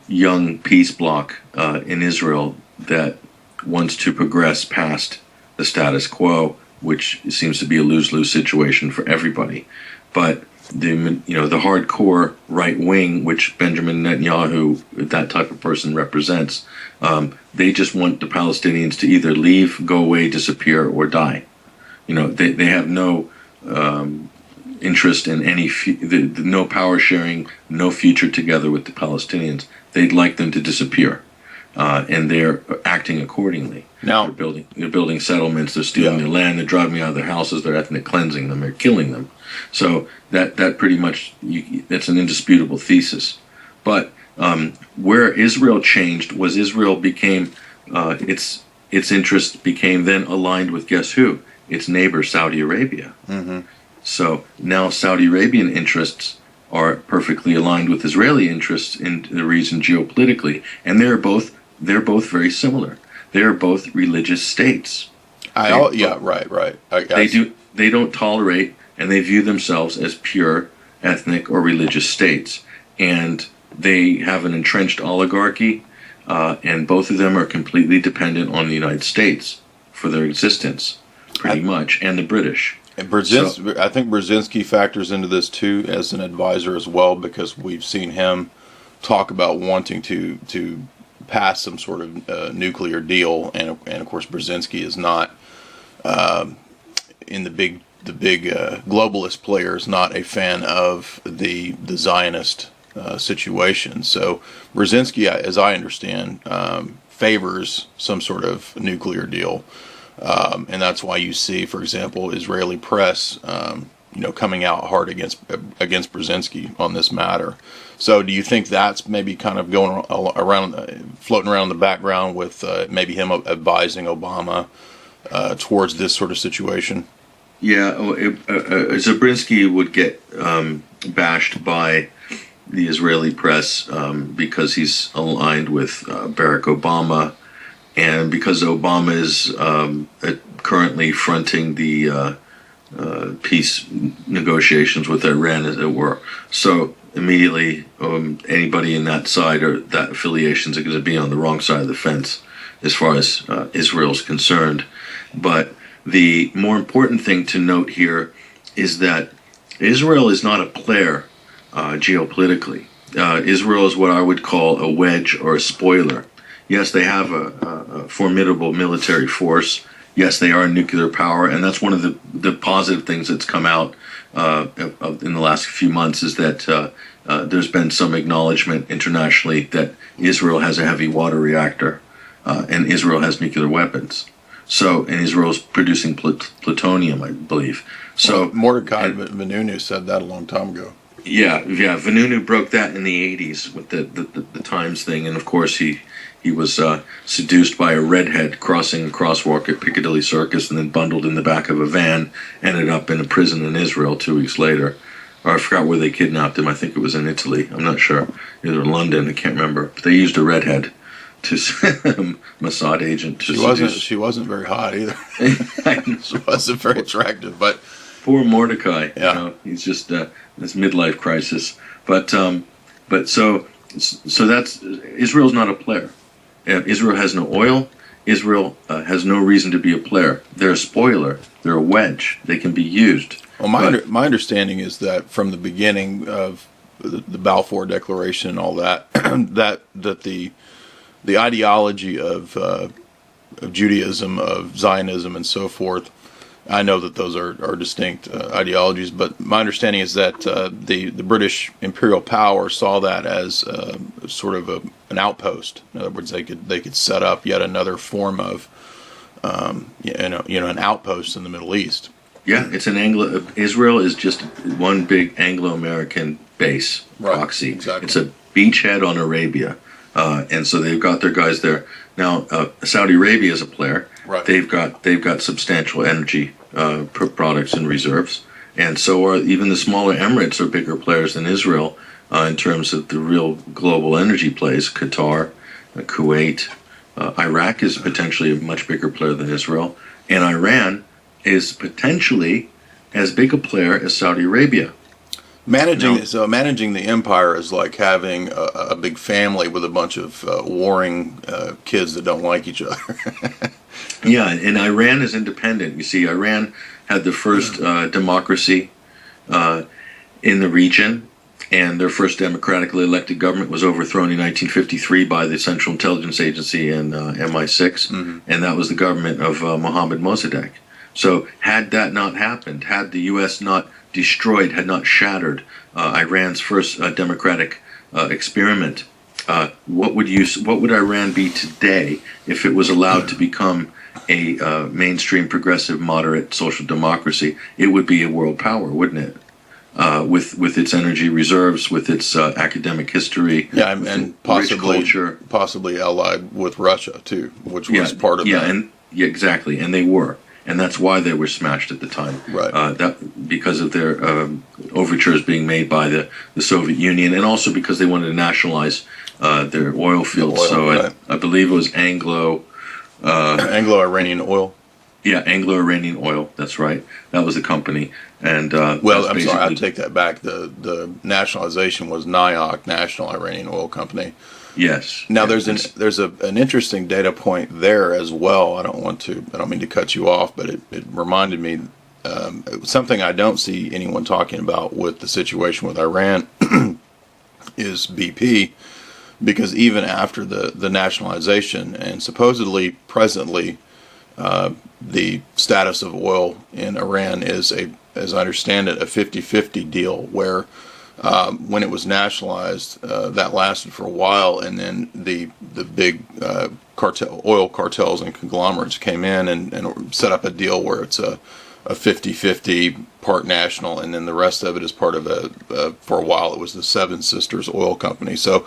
young peace bloc in Israel that wants to progress past the status quo, which seems to be a lose-lose situation for everybody. But the hardcore right wing, which Benjamin Netanyahu, that type of person, represents, they just want the Palestinians to either leave, go away, disappear, or die. They have no interest in any no power sharing, no future together with the Palestinians. They'd like them to disappear, and they're acting accordingly. Now they're building settlements. They're stealing their land. They're driving out of their houses. They're ethnic cleansing them. They're killing them. So that pretty much, that's an indisputable thesis. But where Israel changed was Israel became its interest became then aligned with, guess who? Its neighbor, Saudi Arabia. Mm-hmm. So now Saudi Arabian interests are perfectly aligned with Israeli interests in the region geopolitically, and they're both very similar. They are both religious states. Right. They don't tolerate, and they view themselves as pure ethnic or religious states. and they have an entrenched oligarchy, and both of them are completely dependent on the United States for their existence, pretty much, and the British. And I think Brzezinski factors into this too as an advisor as well, because we've seen him talk about wanting to pass some sort of nuclear deal, and of course Brzezinski is not in the big globalist players, not a fan of the Zionist situation. So Brzezinski, as I understand, favors some sort of nuclear deal. And that's why you see, for example, Israeli press, coming out hard against Brzezinski on this matter. So, do you think that's maybe kind of going around, floating around in the background with maybe him advising Obama towards this sort of situation? Yeah, Zabriskie would get bashed by the Israeli press because he's aligned with Barack Obama. And because Obama is currently fronting the peace negotiations with Iran, as it were, so immediately anybody in that side or that affiliations are going to be on the wrong side of the fence as far as Israel's concerned. But the more important thing to note here is that Israel is not a player geopolitically. Israel is what I would call a wedge or a spoiler. Yes, they have a formidable military force. Yes, they are a nuclear power, and that's one of the positive things that's come out in the last few months is that there's been some acknowledgement internationally that Israel has a heavy water reactor and Israel has nuclear weapons. So, and Israel's producing plutonium, I believe. So Mordecai Vanunu said that a long time ago. Yeah. Vanunu broke that in the 80s with the Times thing, and of course he was seduced by a redhead crossing a crosswalk at Piccadilly Circus and then bundled in the back of a van, ended up in a prison in Israel 2 weeks later. Or I forgot where they kidnapped him. I think it was in Italy. I'm not sure. Either London, I can't remember. But they used a redhead to Mossad agent to She wasn't very hot either. She wasn't very attractive, but poor Mordecai. Yeah. He's just this midlife crisis. But so that's Israel's not a player. Israel has no oil. Israel has no reason to be a player. They're a spoiler. They're a wedge. They can be used. Well, my understanding is that from the beginning of the Balfour Declaration and all that, that the ideology of Judaism, of Zionism, and so forth, I know that those are distinct ideologies, but my understanding is that the British imperial power saw that as sort of an outpost. In other words, they could set up yet another form of an outpost in the Middle East. Yeah, it's Israel is just one big Anglo-American base proxy. Exactly. It's a beachhead on Arabia, and so they've got their guys there. Now, Saudi Arabia is a player. Right. They've got substantial energy products and reserves, and so are even the smaller Emirates are bigger players than Israel in terms of the real global energy plays. Qatar, Kuwait, Iraq is potentially a much bigger player than Israel, and Iran is potentially as big a player as Saudi Arabia. Managing the empire is like having a big family with a bunch of warring kids that don't like each other. Yeah, and Iran is independent. You see, Iran had the first democracy in the region, and their first democratically elected government was overthrown in 1953 by the Central Intelligence Agency and MI6, and that was the government of Mohammad Mossadegh. So had that not happened, had the U.S. not destroyed, had not shattered Iran's first democratic experiment, what would Iran be today if it was allowed to become a mainstream progressive moderate social democracy? It would be a world power, wouldn't it? With its energy reserves, with its academic history, and possibly allied with Russia too, which was part of that. Exactly, and they were. And that's why they were smashed at the time. Right. Because of their overtures being made by the Soviet Union, and also because they wanted to nationalize their oil fields. I believe it was Anglo-Iranian oil. Yeah, Anglo-Iranian Oil. That's right. That was the company, and Well, that's I'm sorry, I basically take that back. The nationalization was NIOC, National Iranian Oil Company. yes. Now Yeah, there's an interesting data point there as well. I don't mean to cut you off, but it reminded me something I don't see anyone talking about with the situation with Iran is BP, because even after the nationalization and supposedly presently the status of oil in Iran is as I understand it, a 50-50 deal where when it was nationalized, that lasted for a while, and then the big oil cartels and conglomerates came in and set up a deal where it's a 50-50 part national, and then the rest of it is part of for a while it was the Seven Sisters Oil Company. So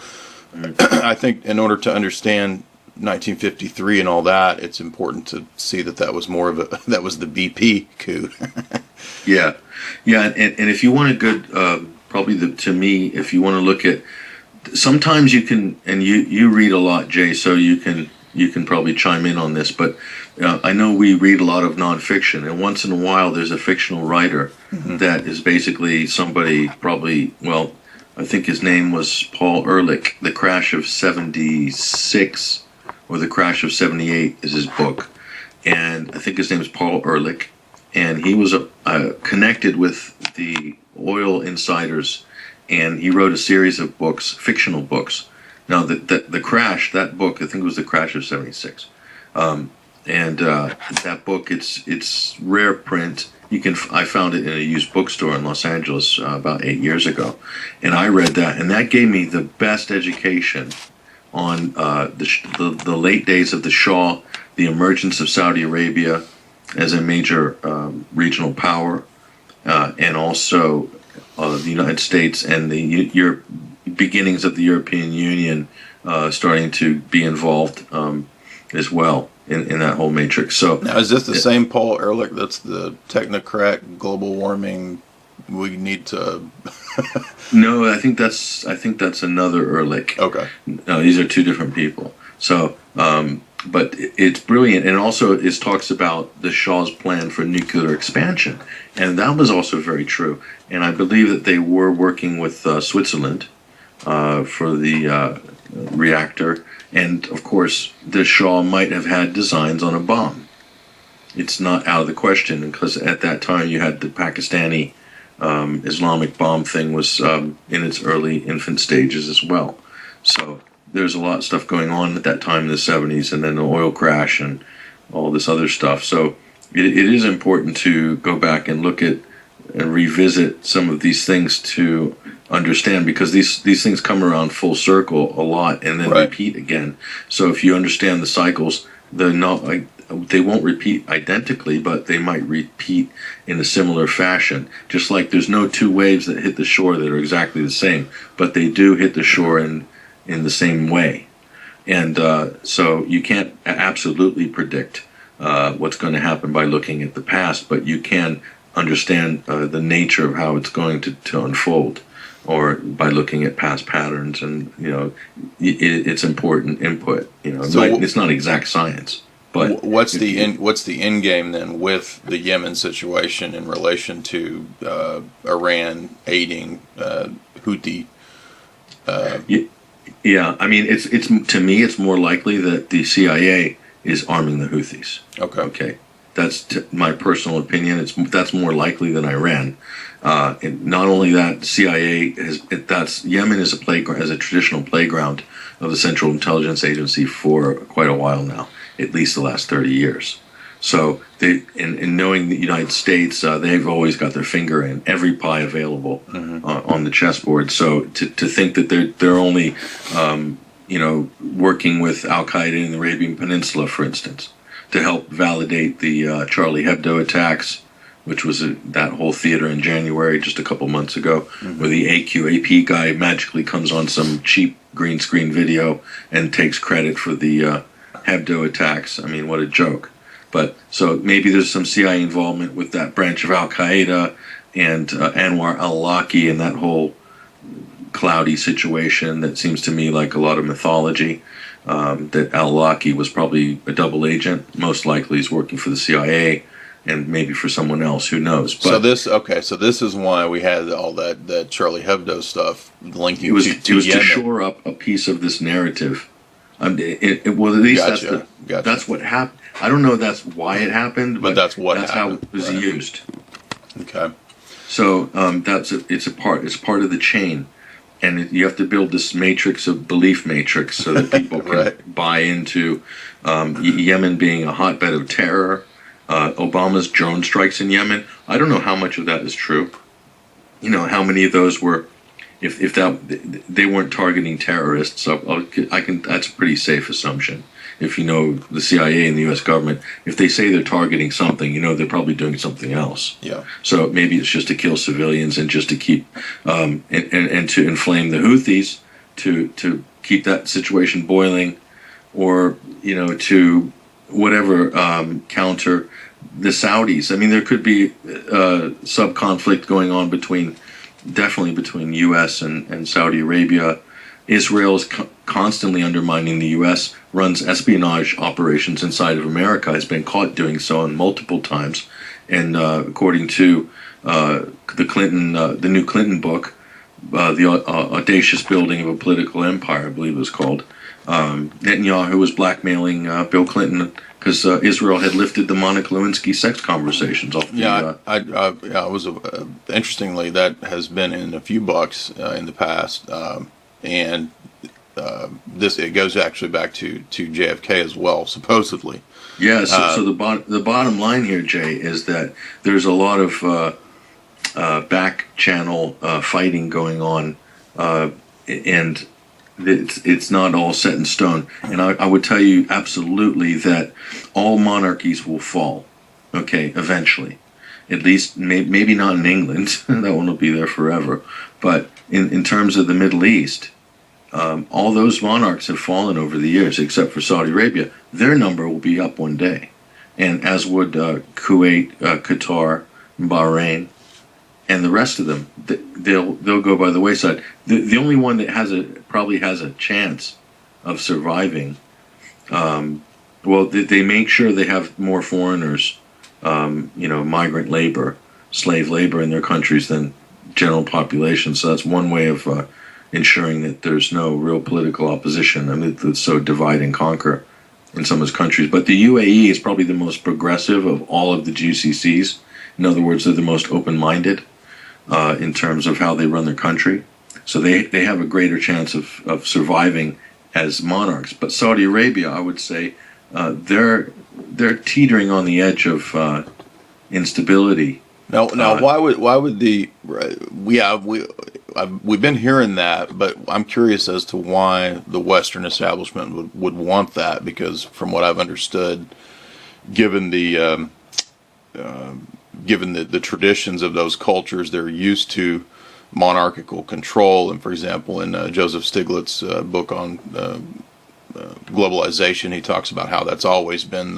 I think in order to understand 1953 and all that, it's important to see that was more of that was the BP coup. yeah, yeah. And if you want a good, probably to me, if you want to look at, sometimes you can, and you read a lot, Jay, so you can probably chime in on this, but I know we read a lot of nonfiction, and once in a while there's a fictional writer that is basically somebody, probably, well, I think his name was Paul Ehrlich. The Crash of 76 or The Crash of 78 is his book, and I think his name is Paul Ehrlich, and he was connected with the oil insiders, and he wrote a series of books, fictional books. Now, the Crash, that book, I think it was The Crash of 76. And that book, it's rare print. I found it in a used bookstore in Los Angeles about 8 years ago, and I read that, and that gave me the best education on the late days of the Shah, the emergence of Saudi Arabia as a major regional power, and also the United States and the beginnings of the European Union starting to be involved as well in that whole matrix. So now, is this the same Paul Ehrlich that's the technocrat, global warming, we need to... No, I think that's another Ehrlich. Okay. No, these are two different people. So, but it's brilliant, and also it talks about the Shah's plan for nuclear expansion, and that was also very true. And I believe that they were working with Switzerland for the reactor, and of course the Shah might have had designs on a bomb. It's not out of the question, because at that time you had the Pakistani Islamic bomb thing was in its early infant stages as well. So there's a lot of stuff going on at that time in the 70s, and then the oil crash and all this other stuff. So it is important to go back and look at and revisit some of these things to understand, because these things come around full circle a lot and then repeat again. So if you understand the cycles, they won't repeat identically, but they might repeat in a similar fashion. Just like there's no two waves that hit the shore that are exactly the same, but they do hit the shore in the same way. And so you can't absolutely predict what's going to happen by looking at the past, but you can understand the nature of how it's going to unfold, or by looking at past patterns. And it's important input. So it's not exact science. But what's the end game then with the Yemen situation in relation to Iran aiding Houthi? Yeah, I mean, it's to me, it's more likely that the CIA is arming the Houthis. Okay, that's my personal opinion. That's more likely than Iran. And not only that, CIA Yemen is a traditional playground of the Central Intelligence Agency for quite a while now, at least the last 30 years. So in knowing the United States, they've always got their finger in every pie available on the chessboard. So to think that they're only working with Al Qaeda in the Arabian Peninsula, for instance, to help validate the Charlie Hebdo attacks, which was that whole theater in January just a couple months ago, where the AP guy magically comes on some cheap green screen video and takes credit for the Hebdo attacks. I mean, what a joke. But so maybe there's some CIA involvement with that branch of Al Qaeda and Anwar al-Awlaki and that whole cloudy situation that seems to me like a lot of mythology. that al-Awlaki was probably a double agent. Most likely he's working for the CIA and maybe for someone else. Who knows? But so this is why we had all that Charlie Hebdo stuff linking it was to Yemen. to shore up a piece of this narrative. Well, at least Gotcha. that's what happened. I don't know that's why it happened, but that's what that's happened. how it was used. Okay. So it's part of the chain, and you have to build this matrix of belief matrix so that people can Right. buy into Yemen being a hotbed of terror. Obama's drone strikes in Yemen. I don't know how much of that is true. You know, how many of those were, if that they weren't targeting terrorists. So I can. That's a pretty safe assumption. If you know the CIA and the U.S. government, if they say they're targeting something, you know they're probably doing something else. Yeah. So maybe it's just to kill civilians and just to keep and to inflame the Houthis to keep that situation boiling, or to whatever counter the Saudis. I mean, there could be sub conflict going on definitely between U.S. and Saudi Arabia. Israel is constantly undermining the U.S., runs espionage operations inside of America, has been caught doing so multiple times. And according to the new Clinton book, the audacious building of a political empire, I believe it was called, Netanyahu was blackmailing Bill Clinton because Israel had lifted the Monica Lewinsky sex conversations off the... I was interestingly, that has been in a few books in the past, and it goes actually back to JFK as well, supposedly. Yeah, so the bottom line here, Jay, is that there's a lot of back channel fighting going on, and it's not all set in stone. And I would tell you absolutely that all monarchies will fall, okay, eventually. At least maybe not in England, that one will be there forever. But in terms of the Middle East, all those monarchs have fallen over the years, except for Saudi Arabia. Their number will be up one day, and as would Kuwait, Qatar, Bahrain, and the rest of them. They'll go by the wayside. The only one that probably has a chance of surviving. Well, they make sure they have more foreigners, migrant labor, slave labor in their countries than general population. So that's one way of ensuring that there's no real political opposition. I mean, it's so divide and conquer in some of those countries. But the UAE is probably the most progressive of all of the GCCs. In other words, they're the most open-minded in terms of how they run their country. So they have a greater chance of surviving as monarchs. But Saudi Arabia, I would say, they're teetering on the edge of instability. Now, why would we've been hearing that, but I'm curious as to why the Western establishment would want that, because from what I've understood, given the traditions of those cultures, they're used to monarchical control. And for example, in Joseph Stiglitz's book on globalization, he talks about how that's always been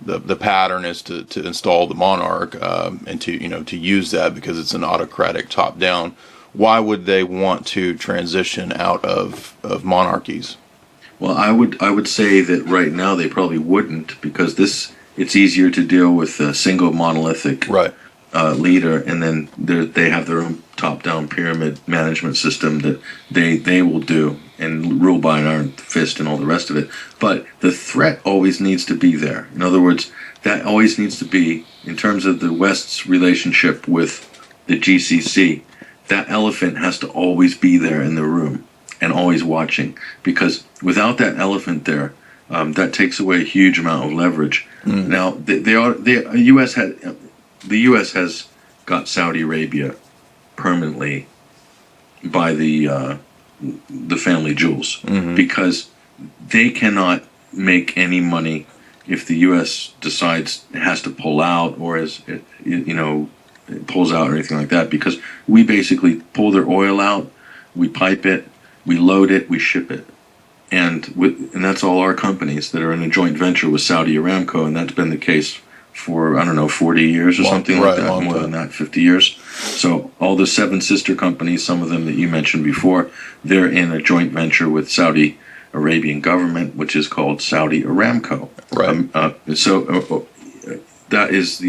the pattern is to install the monarch and to use that because it's an autocratic top down. Why would they want to transition out of monarchies? Well, I would say that right now they probably wouldn't, because it's easier to deal with a single monolithic leader, and then they have their own top-down pyramid management system that they will do and rule by an iron fist and all the rest of it. But the threat always needs to be there. In other words, that always needs to be, in terms of the West's relationship with the GCC, that elephant has to always be there in the room and always watching, because without that elephant there, that takes away a huge amount of leverage. Now, the U.S. has got Saudi Arabia permanently by the family jewels, because they cannot make any money if the U.S. decides it has to pull out, or it pulls out or anything like that, because we basically pull their oil out, we pipe it, we load it, we ship it. And that's all our companies that are in a joint venture with Saudi Aramco, and that's been the case for, 40 years or something like that, more than that, 50 years. So all the 7 sister companies, some of them that you mentioned before, they're in a joint venture with Saudi Arabian government, which is called Saudi Aramco. Right. That is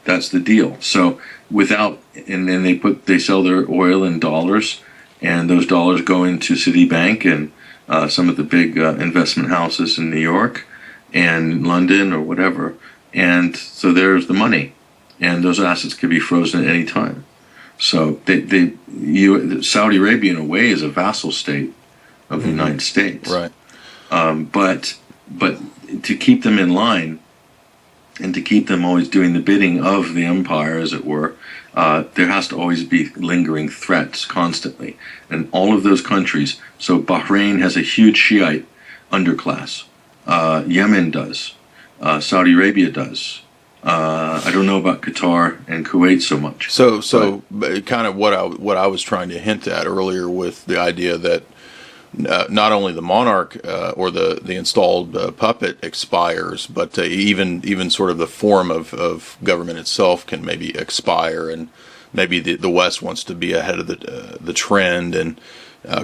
that's the deal. So and then they sell their oil in dollars, and those dollars go into Citibank and some of the big investment houses in New York and London or whatever. And so there's the money, and those assets can be frozen at any time. So Saudi Arabia, in a way, is a vassal state of the United States. Right. But to keep them in line, and to keep them always doing the bidding of the empire, as it were, there has to always be lingering threats constantly. And all of those countries, so Bahrain has a huge Shiite underclass. Yemen does. Saudi Arabia does. I don't know about Qatar and Kuwait so much. So kind of what I was trying to hint at earlier with the idea that not only the monarch or the installed puppet expires, but even sort of the form of government itself can maybe expire, and maybe the West wants to be ahead of the trend and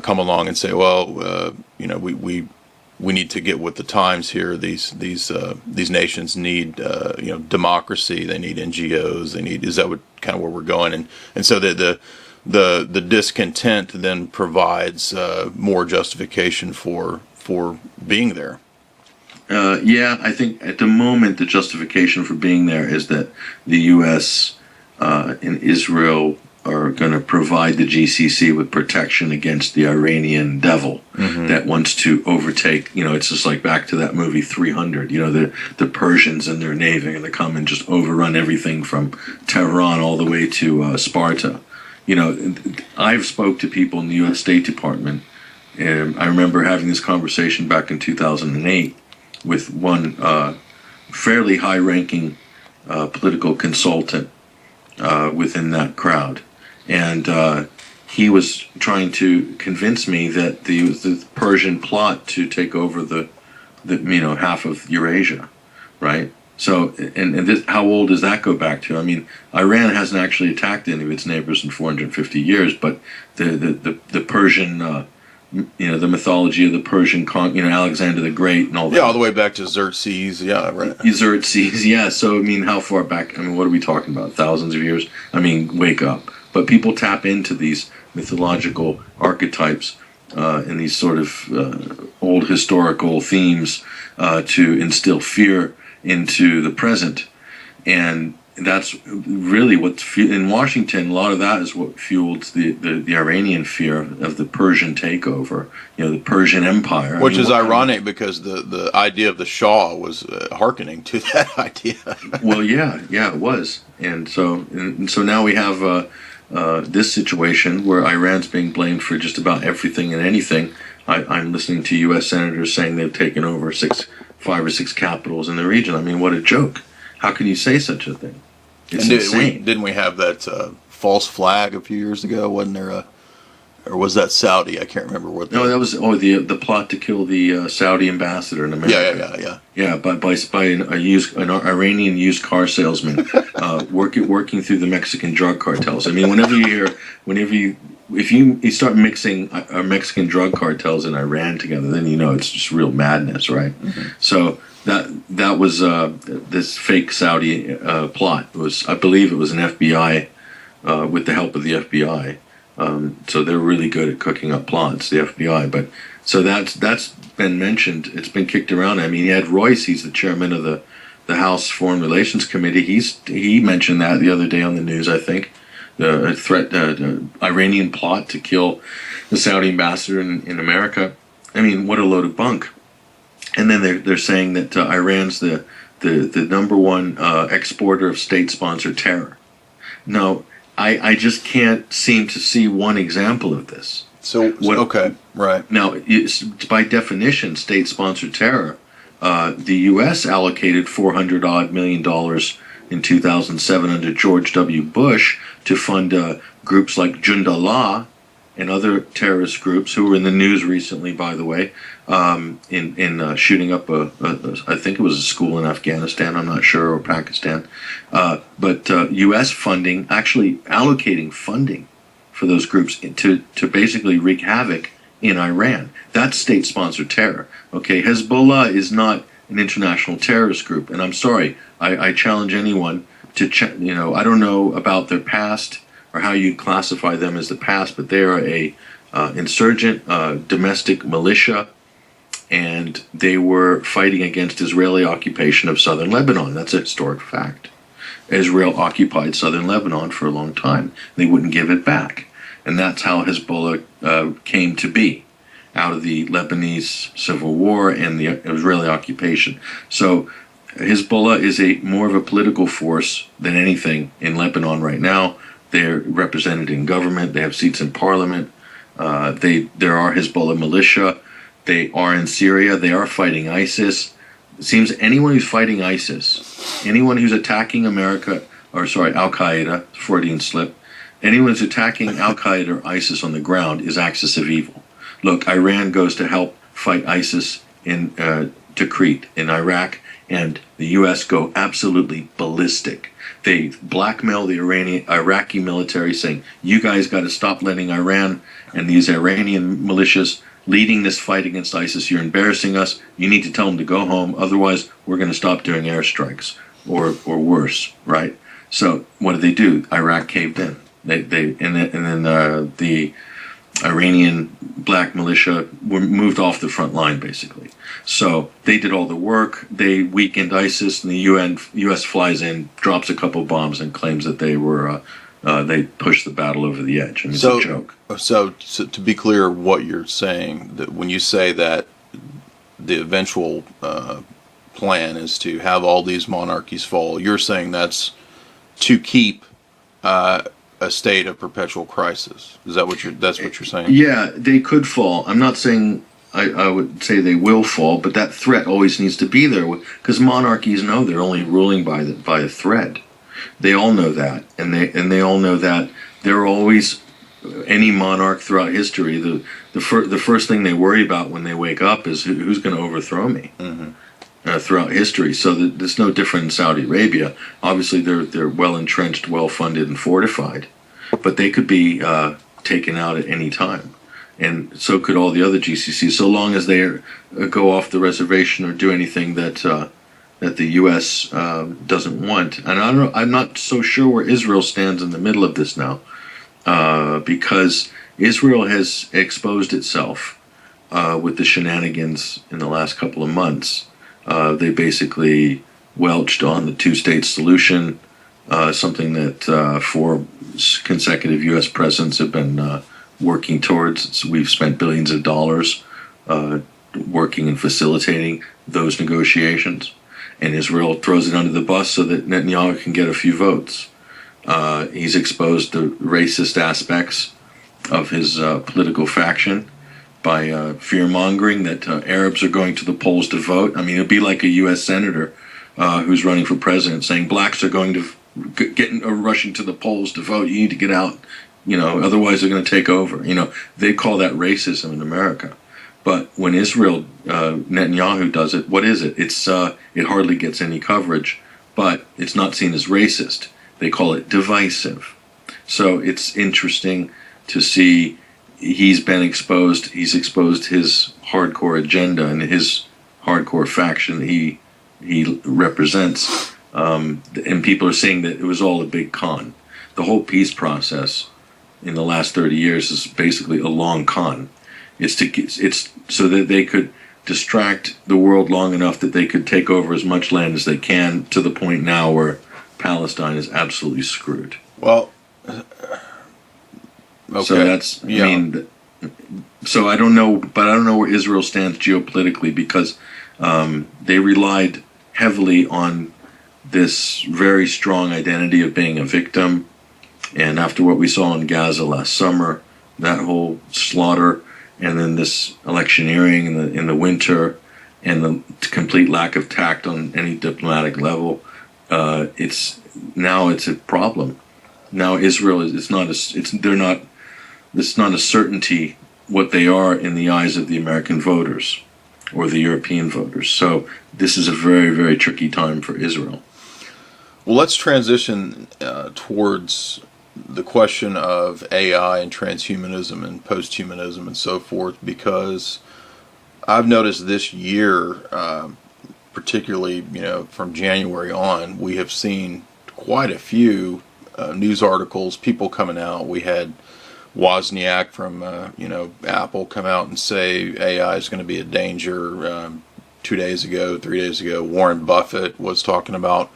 come along and say, well, we need to get with the times here. These nations need democracy. They need NGOs. Is that what kind of where we're going? And so the discontent then provides more justification for being there. I think at the moment the justification for being there is that the U.S. and Israel are going to provide the GCC with protection against the Iranian devil that wants to overtake. It's just like back to that movie 300. The Persians and their navy are going to come and just overrun everything from Tehran all the way to Sparta. I've spoke to people in the U.S. State Department, and I remember having this conversation back in 2008 with one fairly high-ranking political consultant within that crowd. And he was trying to convince me that the Persian plot to take over the half of Eurasia, right? So, and this, how old does that go back to? I mean, Iran hasn't actually attacked any of its neighbors in 450 years, but the Persian, the mythology of the Persian, Alexander the Great and all that. Yeah, all the way back to Xerxes. Yeah, right. Xerxes, yeah. So, I mean, how far back? I mean, what are we talking about? Thousands of years? I mean, wake up. But people tap into these mythological archetypes and these sort of old historical themes to instill fear into the present. And that's really what's in Washington. A lot of that is what fueled the Iranian fear of the Persian takeover, the Persian Empire. Which is ironic because the idea of the Shah was hearkening to that idea. Well, yeah, it was. And so now we have this situation where Iran's being blamed for just about everything and anything. I'm listening to U.S. senators saying they've taken over 5 or 6 capitals in the region. I mean, what a joke. How can you say such a thing? It's insane. Didn't we have that false flag a few years ago? Wasn't there or was that Saudi? I can't remember what. No, that was the plot to kill the Saudi ambassador in America. Yeah. Yeah, by an Iranian used car salesman working through the Mexican drug cartels. I mean, if you start mixing Mexican drug cartels and Iran together, then it's just real madness, right? Mm-hmm. So that was this fake Saudi plot. I believe it was an FBI with the help of the FBI. So they're really good at cooking up plots, the FBI. But so that's been mentioned. It's been kicked around. I mean, Ed Royce, he's the chairman of the House Foreign Relations Committee. He mentioned that the other day on the news, I think. The threat, the Iranian plot to kill the Saudi ambassador in America. I mean, what a load of bunk. And then they're saying that Iran's the number one exporter of state-sponsored terror. No, I just can't seem to see one example of this. Okay, right. Now, by definition, state-sponsored terror. The U.S. allocated $400 million in 2007 under George W. Bush to fund groups like Jundallah and other terrorist groups who were in the news recently, by the way, in shooting up I think it was a school in Afghanistan, I'm not sure, or Pakistan. But U.S. funding, actually allocating funding for those groups to basically wreak havoc in Iran. That's state-sponsored terror. Okay, Hezbollah is not an international terrorist group, and I'm sorry, I challenge anyone to I don't know about their past or how you classify them as the past, but they are a insurgent domestic militia, and they were fighting against Israeli occupation of southern Lebanon. That's a historic fact. Israel occupied southern Lebanon for a long time. They wouldn't give it back. And that's how Hezbollah came to be, out of the Lebanese civil war and the Israeli occupation. So Hezbollah is more of a political force than anything in Lebanon right now. They're represented in government. They have seats in parliament. There are Hezbollah militia. They are in Syria. They are fighting ISIS. It seems anyone who's fighting ISIS, anyone who's attacking America, Al-Qaeda, Freudian slip, anyone who's attacking Al-Qaeda or ISIS on the ground is axis of evil. Look, Iran goes to help fight ISIS in Tikrit in Iraq, and the U.S. go absolutely ballistic. They blackmail the Iraqi military, saying, you guys got to stop letting Iran and these Iranian militias leading this fight against ISIS. You're embarrassing us. You need to tell them to go home. Otherwise, we're going to stop doing airstrikes or worse, right? So what do? Iraq caved in. The Iranian black militia were moved off the front line, basically. So they did all the work. They weakened ISIS, and the U.S. flies in, drops a couple bombs, and claims that they pushed the battle over the edge. I mean, it's a joke. So to be clear, what you're saying, that when you say that the eventual plan is to have all these monarchies fall, you're saying that's to keep a state of perpetual crisis. Is that that's what you're saying? Yeah, they could fall. I'm not saying I would say they will fall, but that threat always needs to be there, because monarchies know they're only ruling by a thread. They all know that, and they all know that they're always, any monarch throughout history, the first thing they worry about when they wake up is who's going to overthrow me. Mm-hmm. Throughout history. So there's no different in Saudi Arabia. Obviously, they're well entrenched, well funded, and fortified, but they could be taken out at any time, and so could all the other GCCs, so long as they go off the reservation or do anything that the U.S. doesn't want. And I'm not so sure where Israel stands in the middle of this now, because Israel has exposed itself with the shenanigans in the last couple of months. They basically welched on the two-state solution, something that 4 consecutive U.S. presidents have been working towards. We've spent billions of dollars working and facilitating those negotiations, and Israel throws it under the bus so that Netanyahu can get a few votes. He's exposed the racist aspects of his political faction by fear-mongering that Arabs are going to the polls to vote. I mean, it would be like a U.S. senator who's running for president saying blacks are going to rushing to the polls to vote. You need to get out, otherwise they're going to take over. They call that racism in America. But when Israel, Netanyahu does it, what is it? It hardly gets any coverage, but it's not seen as racist. They call it divisive. So it's interesting to see. He's exposed his hardcore agenda and his hardcore faction that he represents, and people are saying that it was all a big con. The whole peace process in the last 30 years is basically a long con. It's so that they could distract the world long enough that they could take over as much land as they can, to the point now where Palestine is absolutely screwed. Well. Okay. So that's, I mean, so I don't know where Israel stands geopolitically, because they relied heavily on this very strong identity of being a victim. And after what we saw in Gaza last summer, that whole slaughter, and then this electioneering in the winter, and the complete lack of tact on any diplomatic level, it's a problem. Now Israel it's not a certainty what they are in the eyes of the American voters or the European voters. So this is a very, very tricky time for Israel. Well, let's transition towards the question of AI and transhumanism and posthumanism and so forth, because I've noticed this year, particularly, from January on, we have seen quite a few news articles, people coming out. We had Wozniak from, Apple come out and say AI is going to be a danger. 3 days ago, Warren Buffett was talking about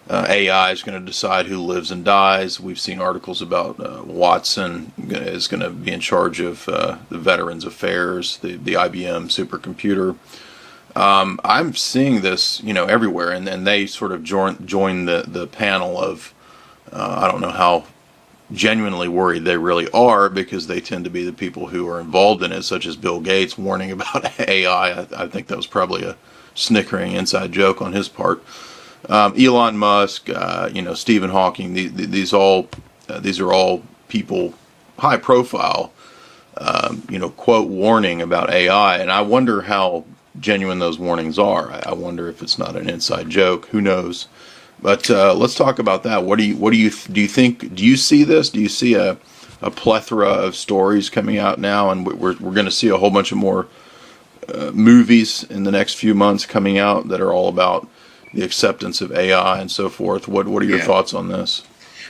AI is going to decide who lives and dies. We've seen articles about Watson is going to be in charge of the Veterans Affairs, the IBM supercomputer. I'm seeing this, everywhere, and they sort of join the panel of, I don't know how genuinely worried they really are, because they tend to be the people who are involved in it, such as Bill Gates warning about AI. I think that was probably a snickering inside joke on his part. Elon Musk, Stephen Hawking. These are all people high profile, quote warning about AI, and I wonder how genuine those warnings are. I wonder if it's not an inside joke. Who knows? But let's talk about that. Do you think? Do you see this? Do you see a plethora of stories coming out now, and we're going to see a whole bunch of more movies in the next few months coming out that are all about the acceptance of AI and so forth? What are your thoughts on this?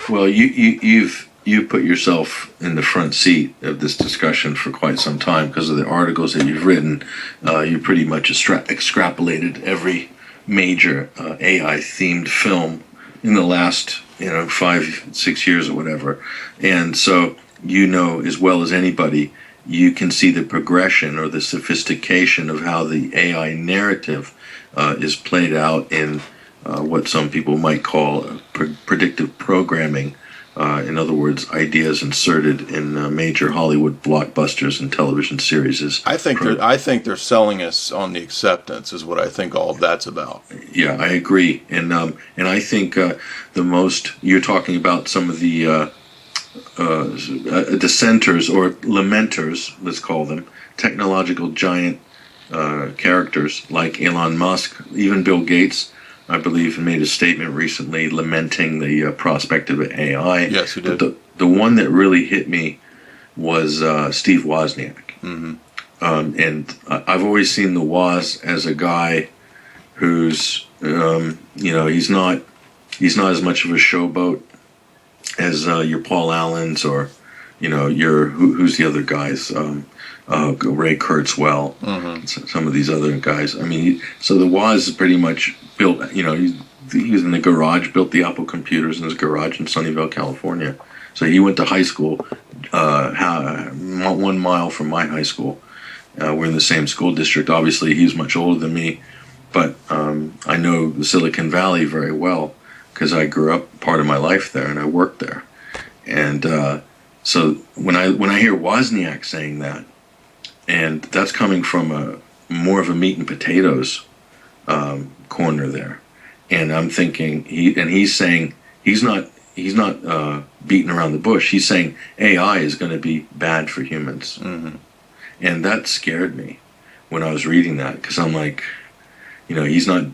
Well, you've put yourself in the front seat of this discussion for quite some time because of the articles that you've written. You pretty much extrapolated every major AI-themed film in the last 5-6 years or whatever, and so as well as anybody, you can see the progression or the sophistication of how the AI narrative is played out in what some people might call predictive programming. In other words, ideas inserted in major Hollywood blockbusters and television series. I think they're selling us on the acceptance, is what I think all of that's about. Yeah, I agree, and I think the most you're talking about some of the dissenters or lamenters, let's call them, technological giant characters like Elon Musk, even Bill Gates, I believe, made a statement recently lamenting the prospect of AI. Yes, he did. But the one that really hit me was Steve Wozniak. Mm-hmm. And I've always seen the Woz as a guy who's, he's not as much of a showboat as your Paul Allens or, who's the other guys? Ray Kurzweil, some of these other guys. I mean, so the Woz is pretty much built, he was in the garage, built the Apple computers in his garage in Sunnyvale, California. So he went to high school 1 mile from my high school. We're in the same school district. Obviously, he's much older than me, but I know the Silicon Valley very well because I grew up part of my life there and I worked there. And so when I hear Wozniak saying that, and that's coming from more of a meat and potatoes corner there, and I'm thinking he's saying he's not beating around the bush. He's saying AI is going to be bad for humans, and that scared me when I was reading that, because I'm like, he's not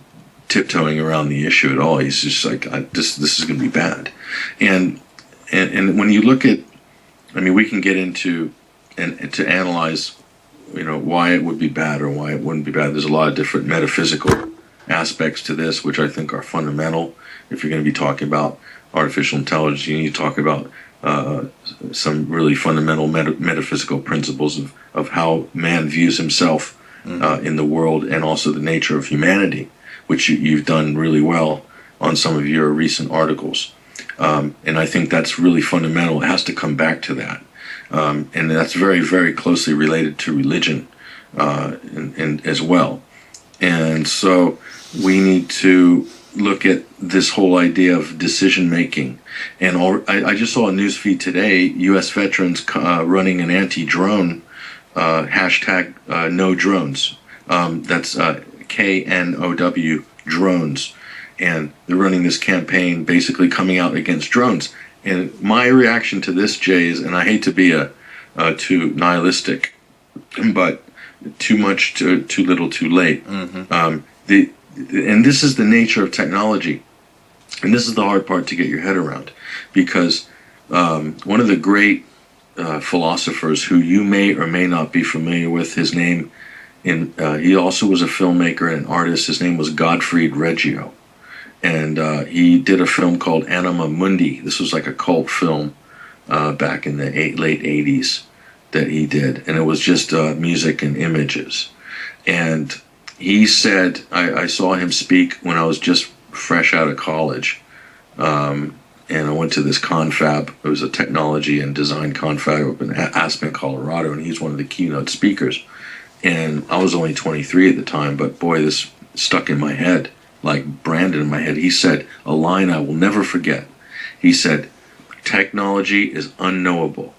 tiptoeing around the issue at all. He's just like, this is going to be bad, and when you look at, we can get into and to analyze, why it would be bad or why it wouldn't be bad. There's a lot of different metaphysical aspects to this, which I think are fundamental. If you're going to be talking about artificial intelligence, you need to talk about some really fundamental metaphysical principles of how man views himself in the world, and also the nature of humanity, which you've done really well on some of your recent articles. And I think that's really fundamental. It has to come back to that. And that's very, very closely related to religion and as well. And so we need to look at this whole idea of decision making. And I just saw a news feed today, U.S. veterans running an anti-drone hashtag no drones. That's KNOW drones. And they're running this campaign basically coming out against drones. And my reaction to this, Jay, is, and I hate to be too nihilistic, but too much, too little, too late. And this is the nature of technology, and this is the hard part to get your head around, because One of the great philosophers who you may or may not be familiar with, his name, he also was a filmmaker and an artist. His name was Gottfried Reggio. And he did a film called Anima Mundi. This was like a cult film back in the late 80s that he did. And it was just music and images. And he said, I saw him speak when I was just fresh out of college. And I went to this confab. It was a technology and design confab up in Aspen, Colorado. And he's one of the keynote speakers. And I was only 23 at the time, but boy, this stuck in my head, like branded in my head. He said a line I will never forget. He said, technology is unknowable.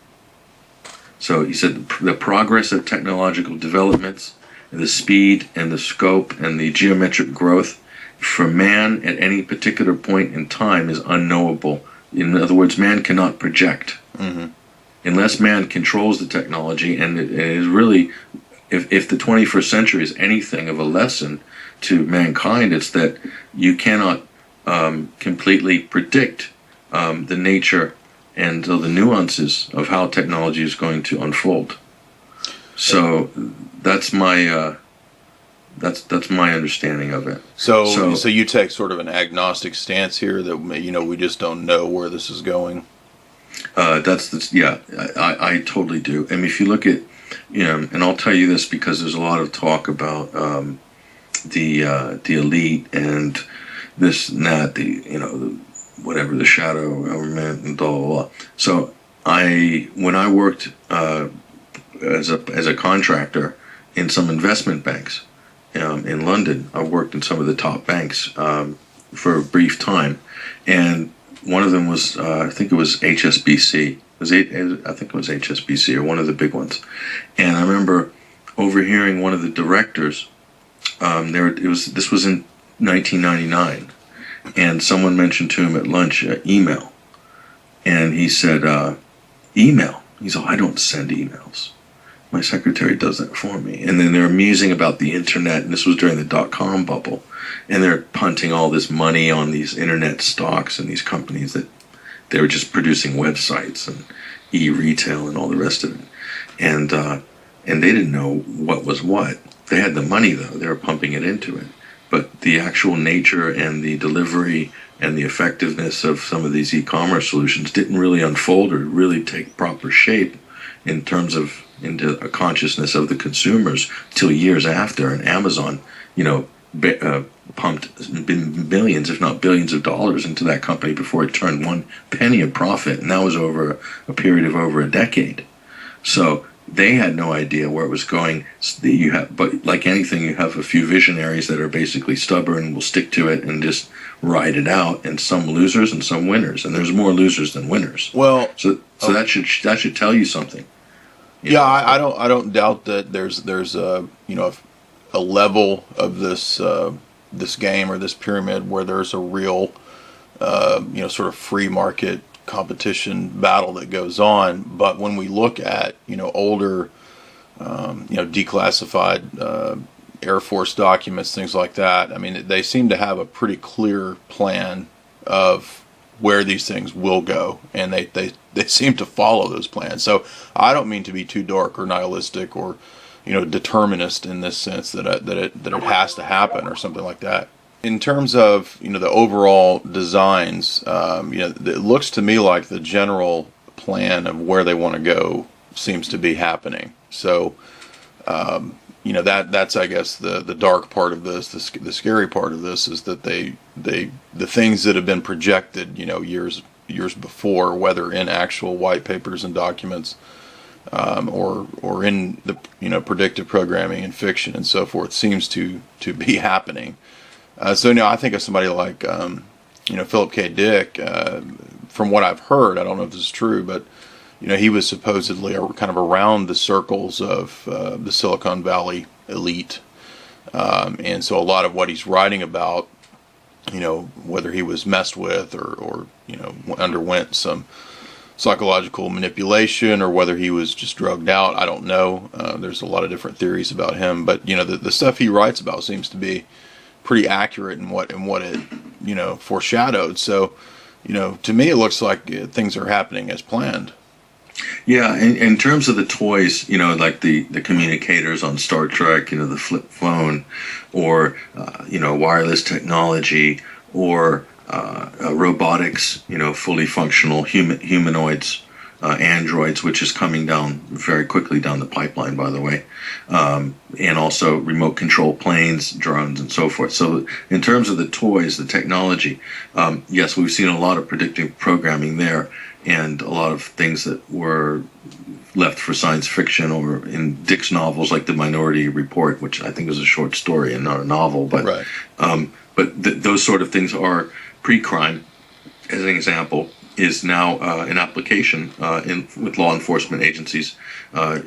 So he said the progress of technological developments, and the speed and the scope and the geometric growth for man at any particular point in time is unknowable. In other words, man cannot project. Mm-hmm. Unless man controls the technology, and it is really, if the 21st century is anything of a lesson to mankind, it's that you cannot completely predict the nature and the nuances of how technology is going to unfold. So that's my that's my understanding of it. So you take sort of an agnostic stance here that we just don't know where this is going. I totally do. I mean, if you look at and I'll tell you this because there's a lot of talk about the elite and this and that, whatever, the shadow government and blah blah blah. So when I worked as a contractor in some investment banks in London, I worked in some of the top banks for a brief time, and one of them was I think it was HSBC. I think it was HSBC or one of the big ones, and I remember overhearing one of the directors. This was in 1999, and someone mentioned to him at lunch email, and he said, "Email." He's like, "I don't send emails. My secretary does that for me." And then they're musing about the internet, and this was during the dot-com bubble, and they're punting all this money on these internet stocks and these companies that they were just producing websites and e-retail and all the rest of it. And they didn't know what was what. They had the money, though. They were pumping it into it. But the actual nature and the delivery and the effectiveness of some of these e-commerce solutions didn't really unfold or really take proper shape in terms of into a consciousness of the consumers till years after. And Amazon, pumped millions, if not billions of dollars into that company before it turned one penny of profit. And that was over a period of over a decade. So they had no idea where it was going. But like anything, you have a few visionaries that are basically stubborn, will stick to it and just ride it out, and some losers and some winners. And there's more losers than winners. Well, so that should tell you something. I don't doubt that there's a level of this game or this pyramid where there's a real sort of free market competition battle that goes on. But when we look at older declassified Air Force documents, things like that, I mean, they seem to have a pretty clear plan of where these things will go, and they seem to follow those plans. So I don't mean to be too dark or nihilistic or determinist in this sense that it has to happen or something like that. In terms of the overall designs, it looks to me like the general plan of where they want to go seems to be happening. So that's I guess the dark part of this. The scary part of this is that the things that have been projected years before, whether in actual white papers and documents, or in the predictive programming and fiction and so forth, seems to be happening. So I think of somebody like Philip K. Dick. From what I've heard, I don't know if this is true, but he was supposedly kind of around the circles of the Silicon Valley elite, and so a lot of what he's writing about, whether he was messed with or underwent some psychological manipulation or whether he was just drugged out, I don't know. There's a lot of different theories about him, but the stuff he writes about seems to be pretty accurate in what it foreshadowed. So To me, it looks like things are happening as planned. Yeah, in terms of the toys, like the communicators on Star Trek, the flip phone, or wireless technology, or robotics, fully functional humanoids, androids, which is coming down very quickly down the pipeline, by the way, and also remote control planes, drones, and so forth. So in terms of the toys, the technology, yes, we've seen a lot of predictive programming there, and a lot of things that were left for science fiction or in Dick's novels, like The Minority Report, which I think is a short story and not a novel. But right. Those sort of things are pre-crime, as an example, is now an application with law enforcement agencies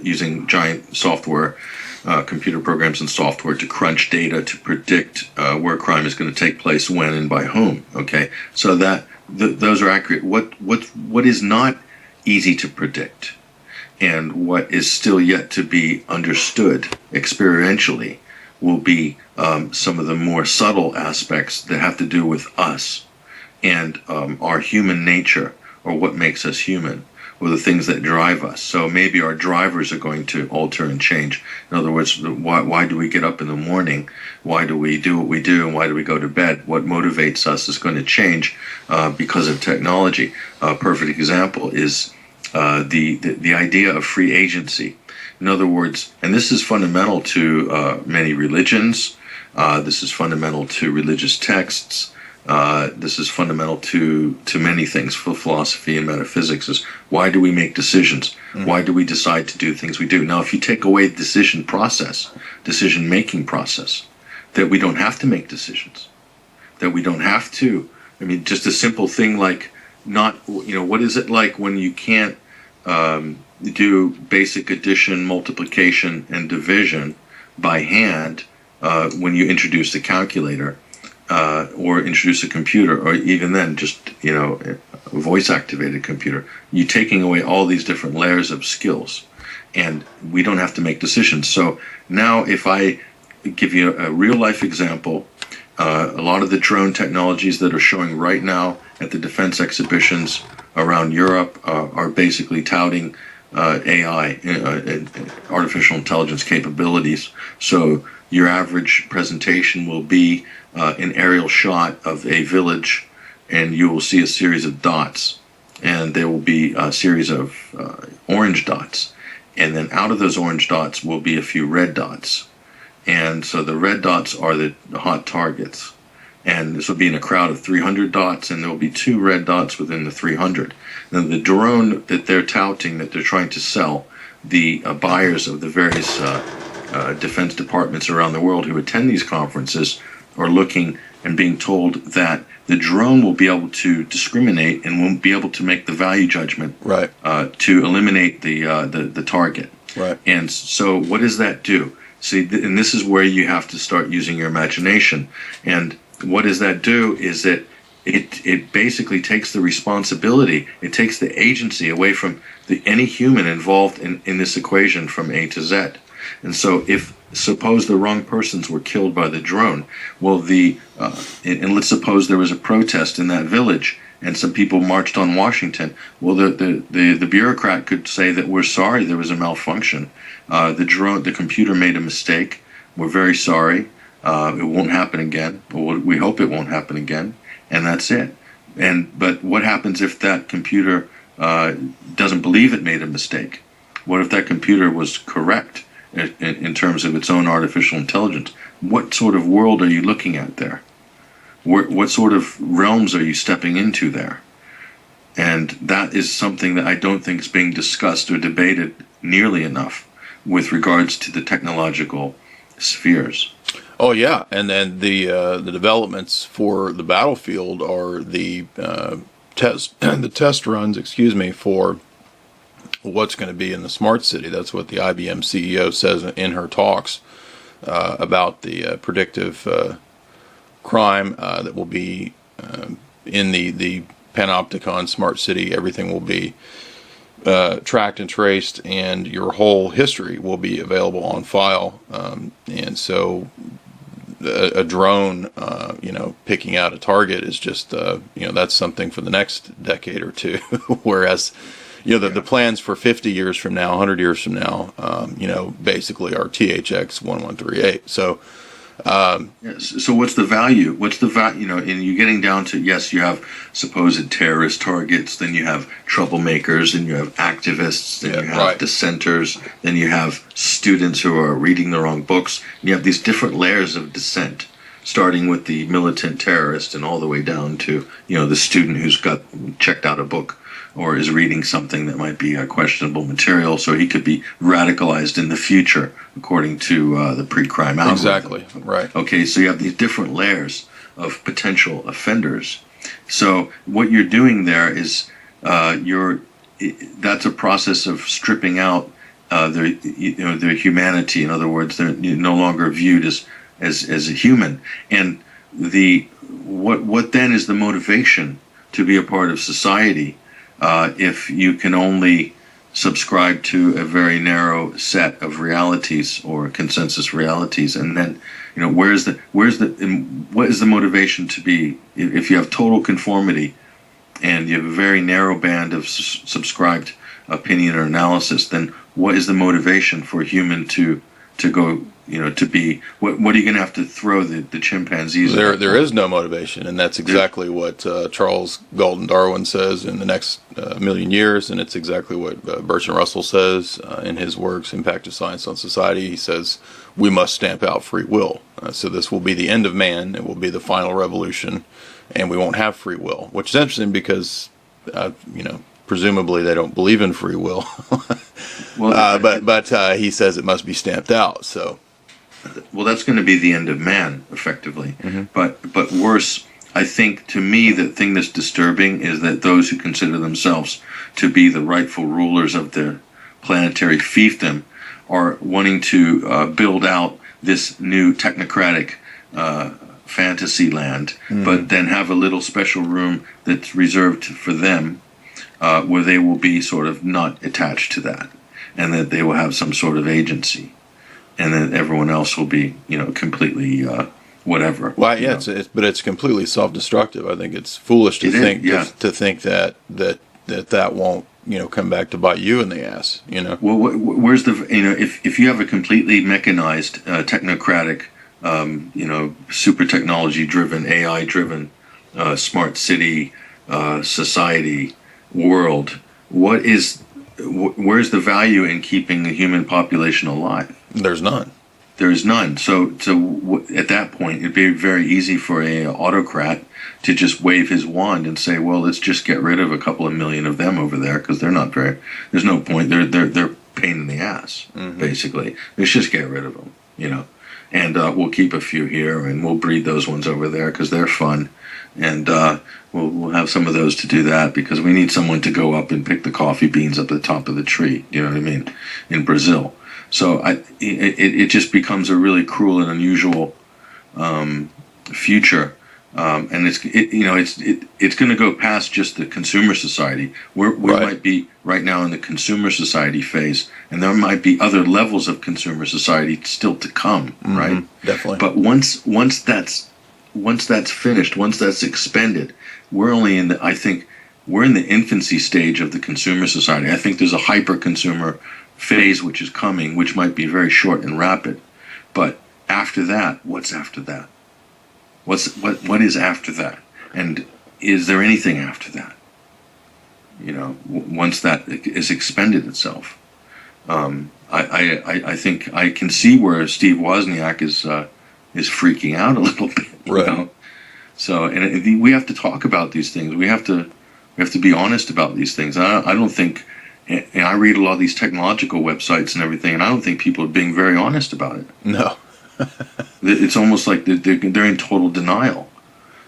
using giant software, computer programs and software to crunch data to predict where crime is going to take place, when, and by whom. Okay, so that those are accurate. What is not easy to predict, and what is still yet to be understood experientially, will be some of the more subtle aspects that have to do with us and our human nature, or what makes us human, or the things that drive us. So maybe our drivers are going to alter and change. In other words, why do we get up in the morning? Why do we do what we do? And why do we go to bed? What motivates us is going to change because of technology. A perfect example is the idea of free agency. In other words, and this is fundamental to many religions. This is fundamental to religious texts. This is fundamental to many things, for philosophy and metaphysics, is why do we make decisions? Mm-hmm. Why do we decide to do things we do? Now, if you take away the decision-making process, that we don't have to make decisions, that we don't have to, just a simple thing like what is it like when you can't do basic addition, multiplication, and division by hand when you introduce a calculator? Or introduce a computer, or even then just a voice-activated computer. You're taking away all these different layers of skills, and we don't have to make decisions. So now, if I give you a real-life example, a lot of the drone technologies that are showing right now at the defense exhibitions around Europe are basically touting AI, artificial intelligence capabilities. So your average presentation will be an aerial shot of a village, and you will see a series of dots, and there will be a series of orange dots, and then out of those orange dots will be a few red dots, and so the red dots are the hot targets, and this will be in a crowd of 300 dots, and there will be 2 red dots within the 300. Now the drone that they're touting, that they're trying to sell, the buyers of the various defense departments around the world who attend these conferences are looking and being told that the drone will be able to discriminate and won't be able to make the value judgment, right, to eliminate the target. Right. And so what does that do? See, and this is where you have to start using your imagination. And what does that do is that it basically takes the responsibility, it takes the agency away from any human involved in this equation from A to Z. And so suppose the wrong persons were killed by the drone, well, and let's suppose there was a protest in that village and some people marched on Washington. Well, the bureaucrat could say that we're sorry, there was a malfunction. The computer made a mistake. We're very sorry. It won't happen again. We hope it won't happen again. And that's it. But what happens if that computer doesn't believe it made a mistake? What if that computer was correct in terms of its own artificial intelligence? What sort of world are you looking at there? What sort of realms are you stepping into there? And that is something that I don't think is being discussed or debated nearly enough with regards to the technological spheres. Oh yeah, and then the developments for the battlefield are the test runs, for what's going to be in the smart city. That's what the IBM CEO says in her talks about the predictive crime that will be in the panopticon smart city. Everything will be tracked and traced, and your whole history will be available on file. And so a drone, picking out a target is just, that's something for the next decade or two. Whereas, the plans for 50 years from now, 100 years from now, basically are THX 1138. So, yes. So what's the value? What's the value? And you're getting down to, yes, you have supposed terrorist targets, then you have troublemakers, then you have activists, then you have dissenters, then you have students who are reading the wrong books. And you have these different layers of dissent, starting with the militant terrorist and all the way down to, the student who's got checked out a book or is reading something that might be a questionable material, so he could be radicalized in the future, according to the pre-crime algorithm. Exactly, right. Okay, so you have these different layers of potential offenders. So what you're doing there is that's a process of stripping out their humanity. In other words, they're no longer viewed as a human. And what then is the motivation to be a part of society? If you can only subscribe to a very narrow set of realities or consensus realities, and then what is the motivation to be? If you have total conformity and you have a very narrow band of subscribed opinion or analysis, then what is the motivation for a human to go? To be, what are you going to have to throw the chimpanzees? There is no motivation, and that's exactly what Charles Galton Darwin says in The Next Million Years, and it's exactly what Bertrand Russell says in his works, Impact of Science on Society. He says, we must stamp out free will. So this will be the end of man, it will be the final revolution, and we won't have free will, which is interesting because, presumably they don't believe in free will. Well, but he says it must be stamped out, so... Well, that's going to be the end of man, effectively. Mm-hmm. But worse, I think, to me, the thing that's disturbing is that those who consider themselves to be the rightful rulers of their planetary fiefdom are wanting to build out this new technocratic fantasy land, but then have a little special room that's reserved for them, where they will be sort of not attached to that, and that they will have some sort of agency. And then everyone else will be, completely whatever. Well, yeah, but it's completely self-destructive. I think it's foolish to think that won't, come back to bite you in the ass. Well, where's the if you have a completely mechanized, technocratic, super technology-driven, AI-driven, smart city, society, world, where's the value in keeping the human population alive? There's none. There's none. So at that point, it'd be very easy for a autocrat to just wave his wand and say, "Well, let's just get rid of a couple of million of them over there because they're not very. There's no point. They're pain in the ass, basically. Let's just get rid of them, and we'll keep a few here and we'll breed those ones over there because they're fun, and we'll have some of those to do that because we need someone to go up and pick the coffee beans up at the top of the tree. You know what I mean? In Brazil." So it just becomes a really cruel and unusual future, and it's going to go past just the consumer society. We might be right now in the consumer society phase, and there might be other levels of consumer society still to come. Right? Definitely. But once that's finished, once that's expended, we're in the infancy stage of the consumer society. I think there's a hyper-consumer phase which is coming, which might be very short and rapid. But after that, what's after that? What is after that? And is there anything after that? Once that is expended itself. I think I can see where Steve Wozniak is freaking out a little bit. Right. So, and we have to talk about these things. We have to be honest about these things. I don't think, and I read a lot of these technological websites and everything, and I don't think people are being very honest about it. No. It's almost like they're in total denial,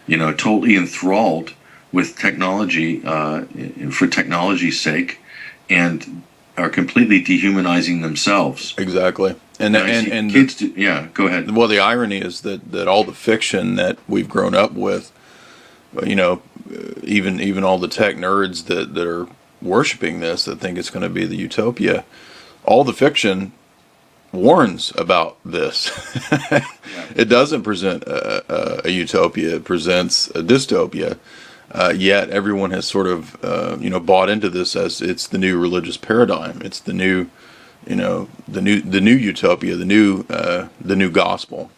totally enthralled with technology for technology's sake, and are completely dehumanizing themselves. Exactly. And kids go ahead. Well, the irony is that all the fiction that we've grown up with, even all the tech nerds that are worshiping this, that think it's going to be the utopia, all the fiction warns about this. It doesn't present a utopia; it presents a dystopia. Yet everyone has sort of bought into this as it's the new religious paradigm. It's the new, the new utopia, the new gospel.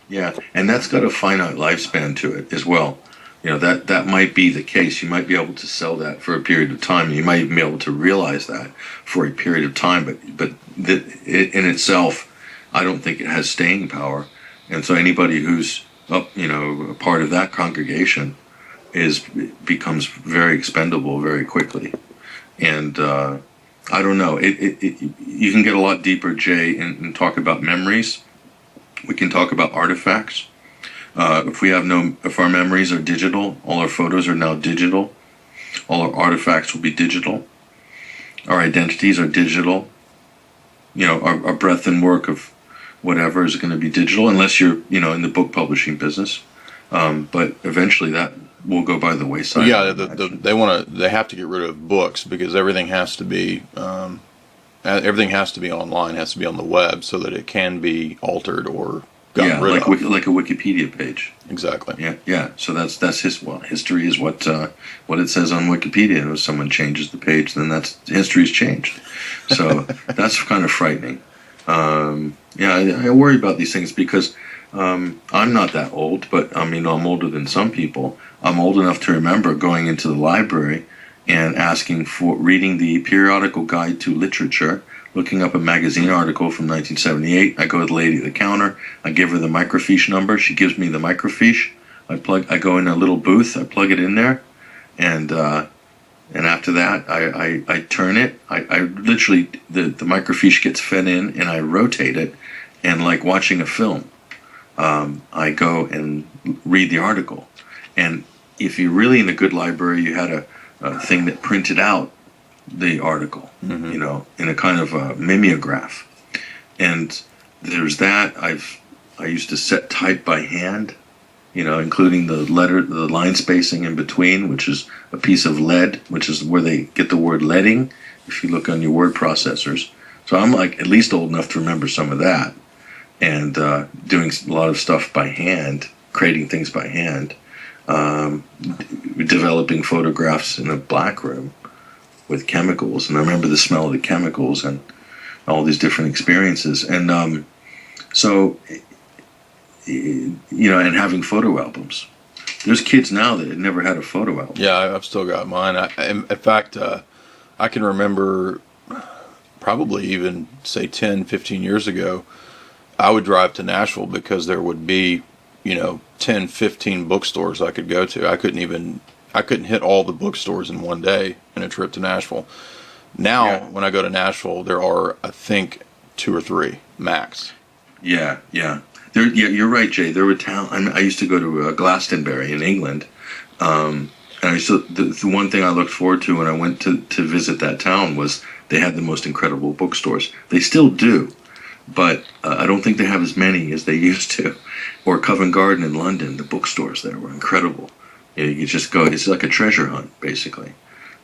Yeah, and that's got a finite lifespan to it as well. That might be the case. You might be able to sell that for a period of time. You might even be able to realize that for a period of time. But in itself, I don't think it has staying power. And so anybody who's a part of that congregation becomes very expendable very quickly. And I don't know. You can get a lot deeper, Jay, and talk about memories. We can talk about artifacts. If our memories are digital, all our photos are now digital. All our artifacts will be digital. Our identities are digital. Our breadth and work of whatever is going to be digital, unless you're, in the book publishing business. But eventually that will go by the wayside. Yeah, they have to get rid of books because everything has to be online, has to be on the web so that it can be altered or gotten rid of. Like a Wikipedia page. Exactly. Yeah. So that's history is what it says on Wikipedia. And if someone changes the page, then history's changed. So that's kind of frightening. I worry about these things because I'm not that old, but I'm older than some people. I'm old enough to remember going into the library and reading the periodical guide to literature, looking up a magazine article from 1978. I go to the lady at the counter. I give her the microfiche number. She gives me the microfiche. I go in a little booth. I plug it in there, and after that, I turn it. I literally the microfiche gets fed in, and I rotate it, and like watching a film, I go and read the article. And if you're really in a good library, you had a thing that printed out the article, in a kind of a mimeograph. And there's that. I used to set type by hand, including the line spacing in between, which is a piece of lead, which is where they get the word leading, if you look on your word processors. So I'm at least old enough to remember some of that. And doing a lot of stuff by hand, creating things by hand, developing photographs in a black room with chemicals. And I remember the smell of the chemicals and all these different experiences. And and having photo albums. There's kids now that had never had a photo album. Yeah, I've still got mine. In fact, I can remember probably even, say, 10, 15 years ago, I would drive to Nashville because there would be, 10, 15 bookstores I could go to. I couldn't hit all the bookstores in one day in a trip to Nashville. Now, when I go to Nashville, there are, I think, 2 or 3 max. Yeah. You're right, Jay. There were I used to go to Glastonbury in England, and the one thing I looked forward to when I went to visit that town was they had the most incredible bookstores. They still do, but I don't think they have as many as they used to. Or Covent Garden in London, the bookstores there were incredible. You just go; it's like a treasure hunt, basically.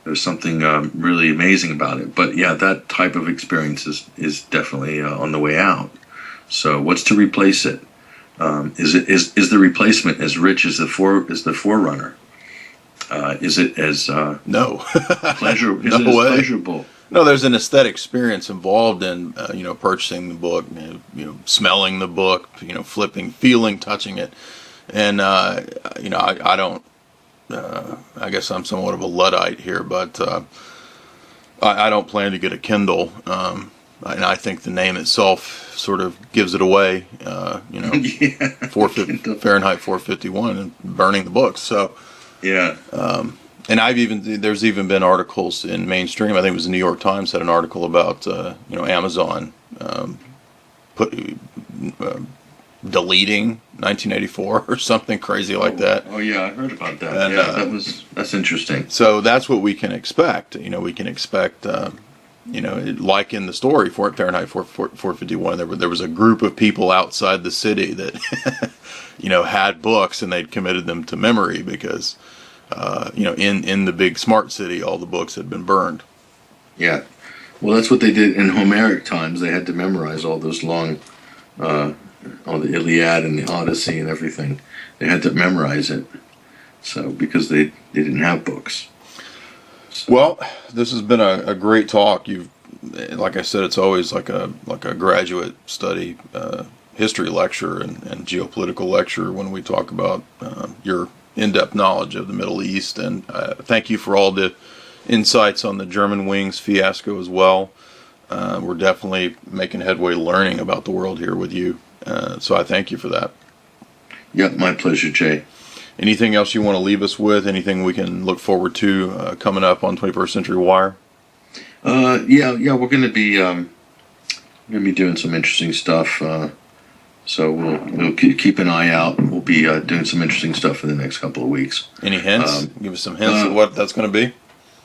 There's something really amazing about it. But yeah, that type of experience is definitely on the way out. So what's to replace it? Is the replacement as rich as the forerunner? Is it as no pleasurable? No, there's an aesthetic experience involved in purchasing the book, smelling the book, flipping, feeling, touching it, and I don't. I guess I'm somewhat of a Luddite here, but I don't plan to get a Kindle. And I think the name itself sort of gives it away, Fahrenheit 451 and burning the books. So, yeah. And there's even been articles in mainstream. I think it was the New York Times had an article about, Amazon, deleting 1984 or something crazy like that. Oh yeah, I heard about that. And, that's interesting. So that's what we can expect. We can expect, like in the story for Fahrenheit 451, there was a group of people outside the city that, had books and they'd committed them to memory because, in the big smart city, all the books had been burned. Yeah. Well, that's what they did in Homeric times. They had to memorize all those long, all the Iliad and the Odyssey and everything. They had to memorize it. So because they didn't have books. So. Well, this has been a great talk. You've, like I said, it's always like a graduate study history lecture and geopolitical lecture when we talk about your in-depth knowledge of the Middle East. And thank you for all the insights on the Germanwings fiasco as well. We're definitely making headway learning about the world here with you. So I thank you for that. Yep, my pleasure, Jay. Anything else you want to leave us with? Anything we can look forward to coming up on 21st Century Wire? Yeah, we're going to be doing some interesting stuff. So we'll keep an eye out. We'll be doing some interesting stuff in the next couple of weeks. Any hints? Give us some hints of what that's going to be.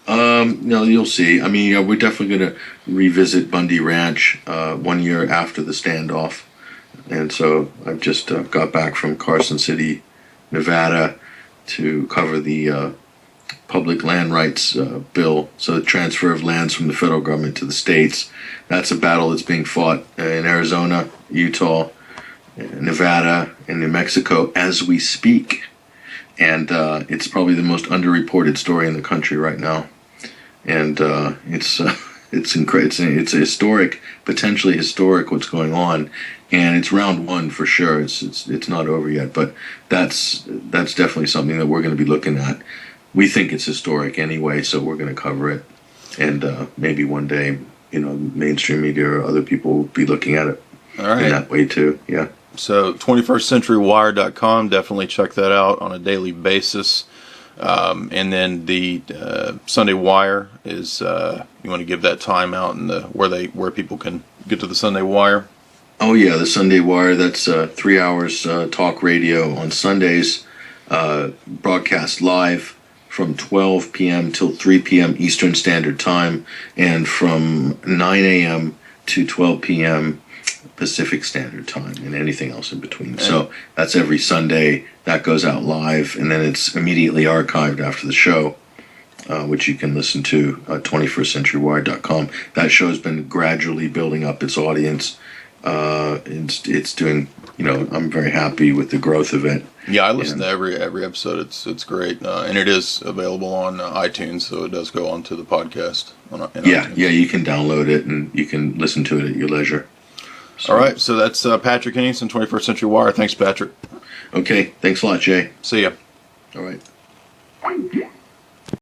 No, you'll see. I mean, we're definitely going to revisit Bundy Ranch 1 year after the standoff, and so I've just got back from Carson City, Nevada, to cover the public land rights bill, so the transfer of lands from the federal government to the states. That's a battle that's being fought in Arizona, Utah, Nevada, and New Mexico as we speak. And it's probably the most underreported story in the country right now. And it's historic, potentially historic, what's going on. And it's round one for sure. It's not over yet, but that's definitely something that we're going to be looking at. We think it's historic anyway, so we're going to cover it. And maybe one day, mainstream media or other people will be looking at it in that way too. Yeah. So 21stcenturywire.com, definitely check that out on a daily basis. And then the Sunday Wire is, you want to give that time out and where people can get to the Sunday Wire? Oh yeah, the Sunday Wire, that's 3 hours talk radio on Sundays, broadcast live from 12 p.m. till 3 p.m. Eastern Standard Time, and from 9 a.m. to 12 p.m. Pacific Standard Time, and anything else in between. So that's every Sunday. That goes out live, and then it's immediately archived after the show, which you can listen to at 21stcenturywire.com. That show's been gradually building up its audience. It's doing, I'm very happy with the growth of it. Yeah, I listen to every episode. It's great, and it is available on iTunes, so it does go onto the podcast. iTunes. Yeah, you can download it and you can listen to it at your leisure. So. All right, so that's Patrick Henningsen, 21st Century Wire. Thanks, Patrick. Okay, thanks a lot, Jay. See ya. All right.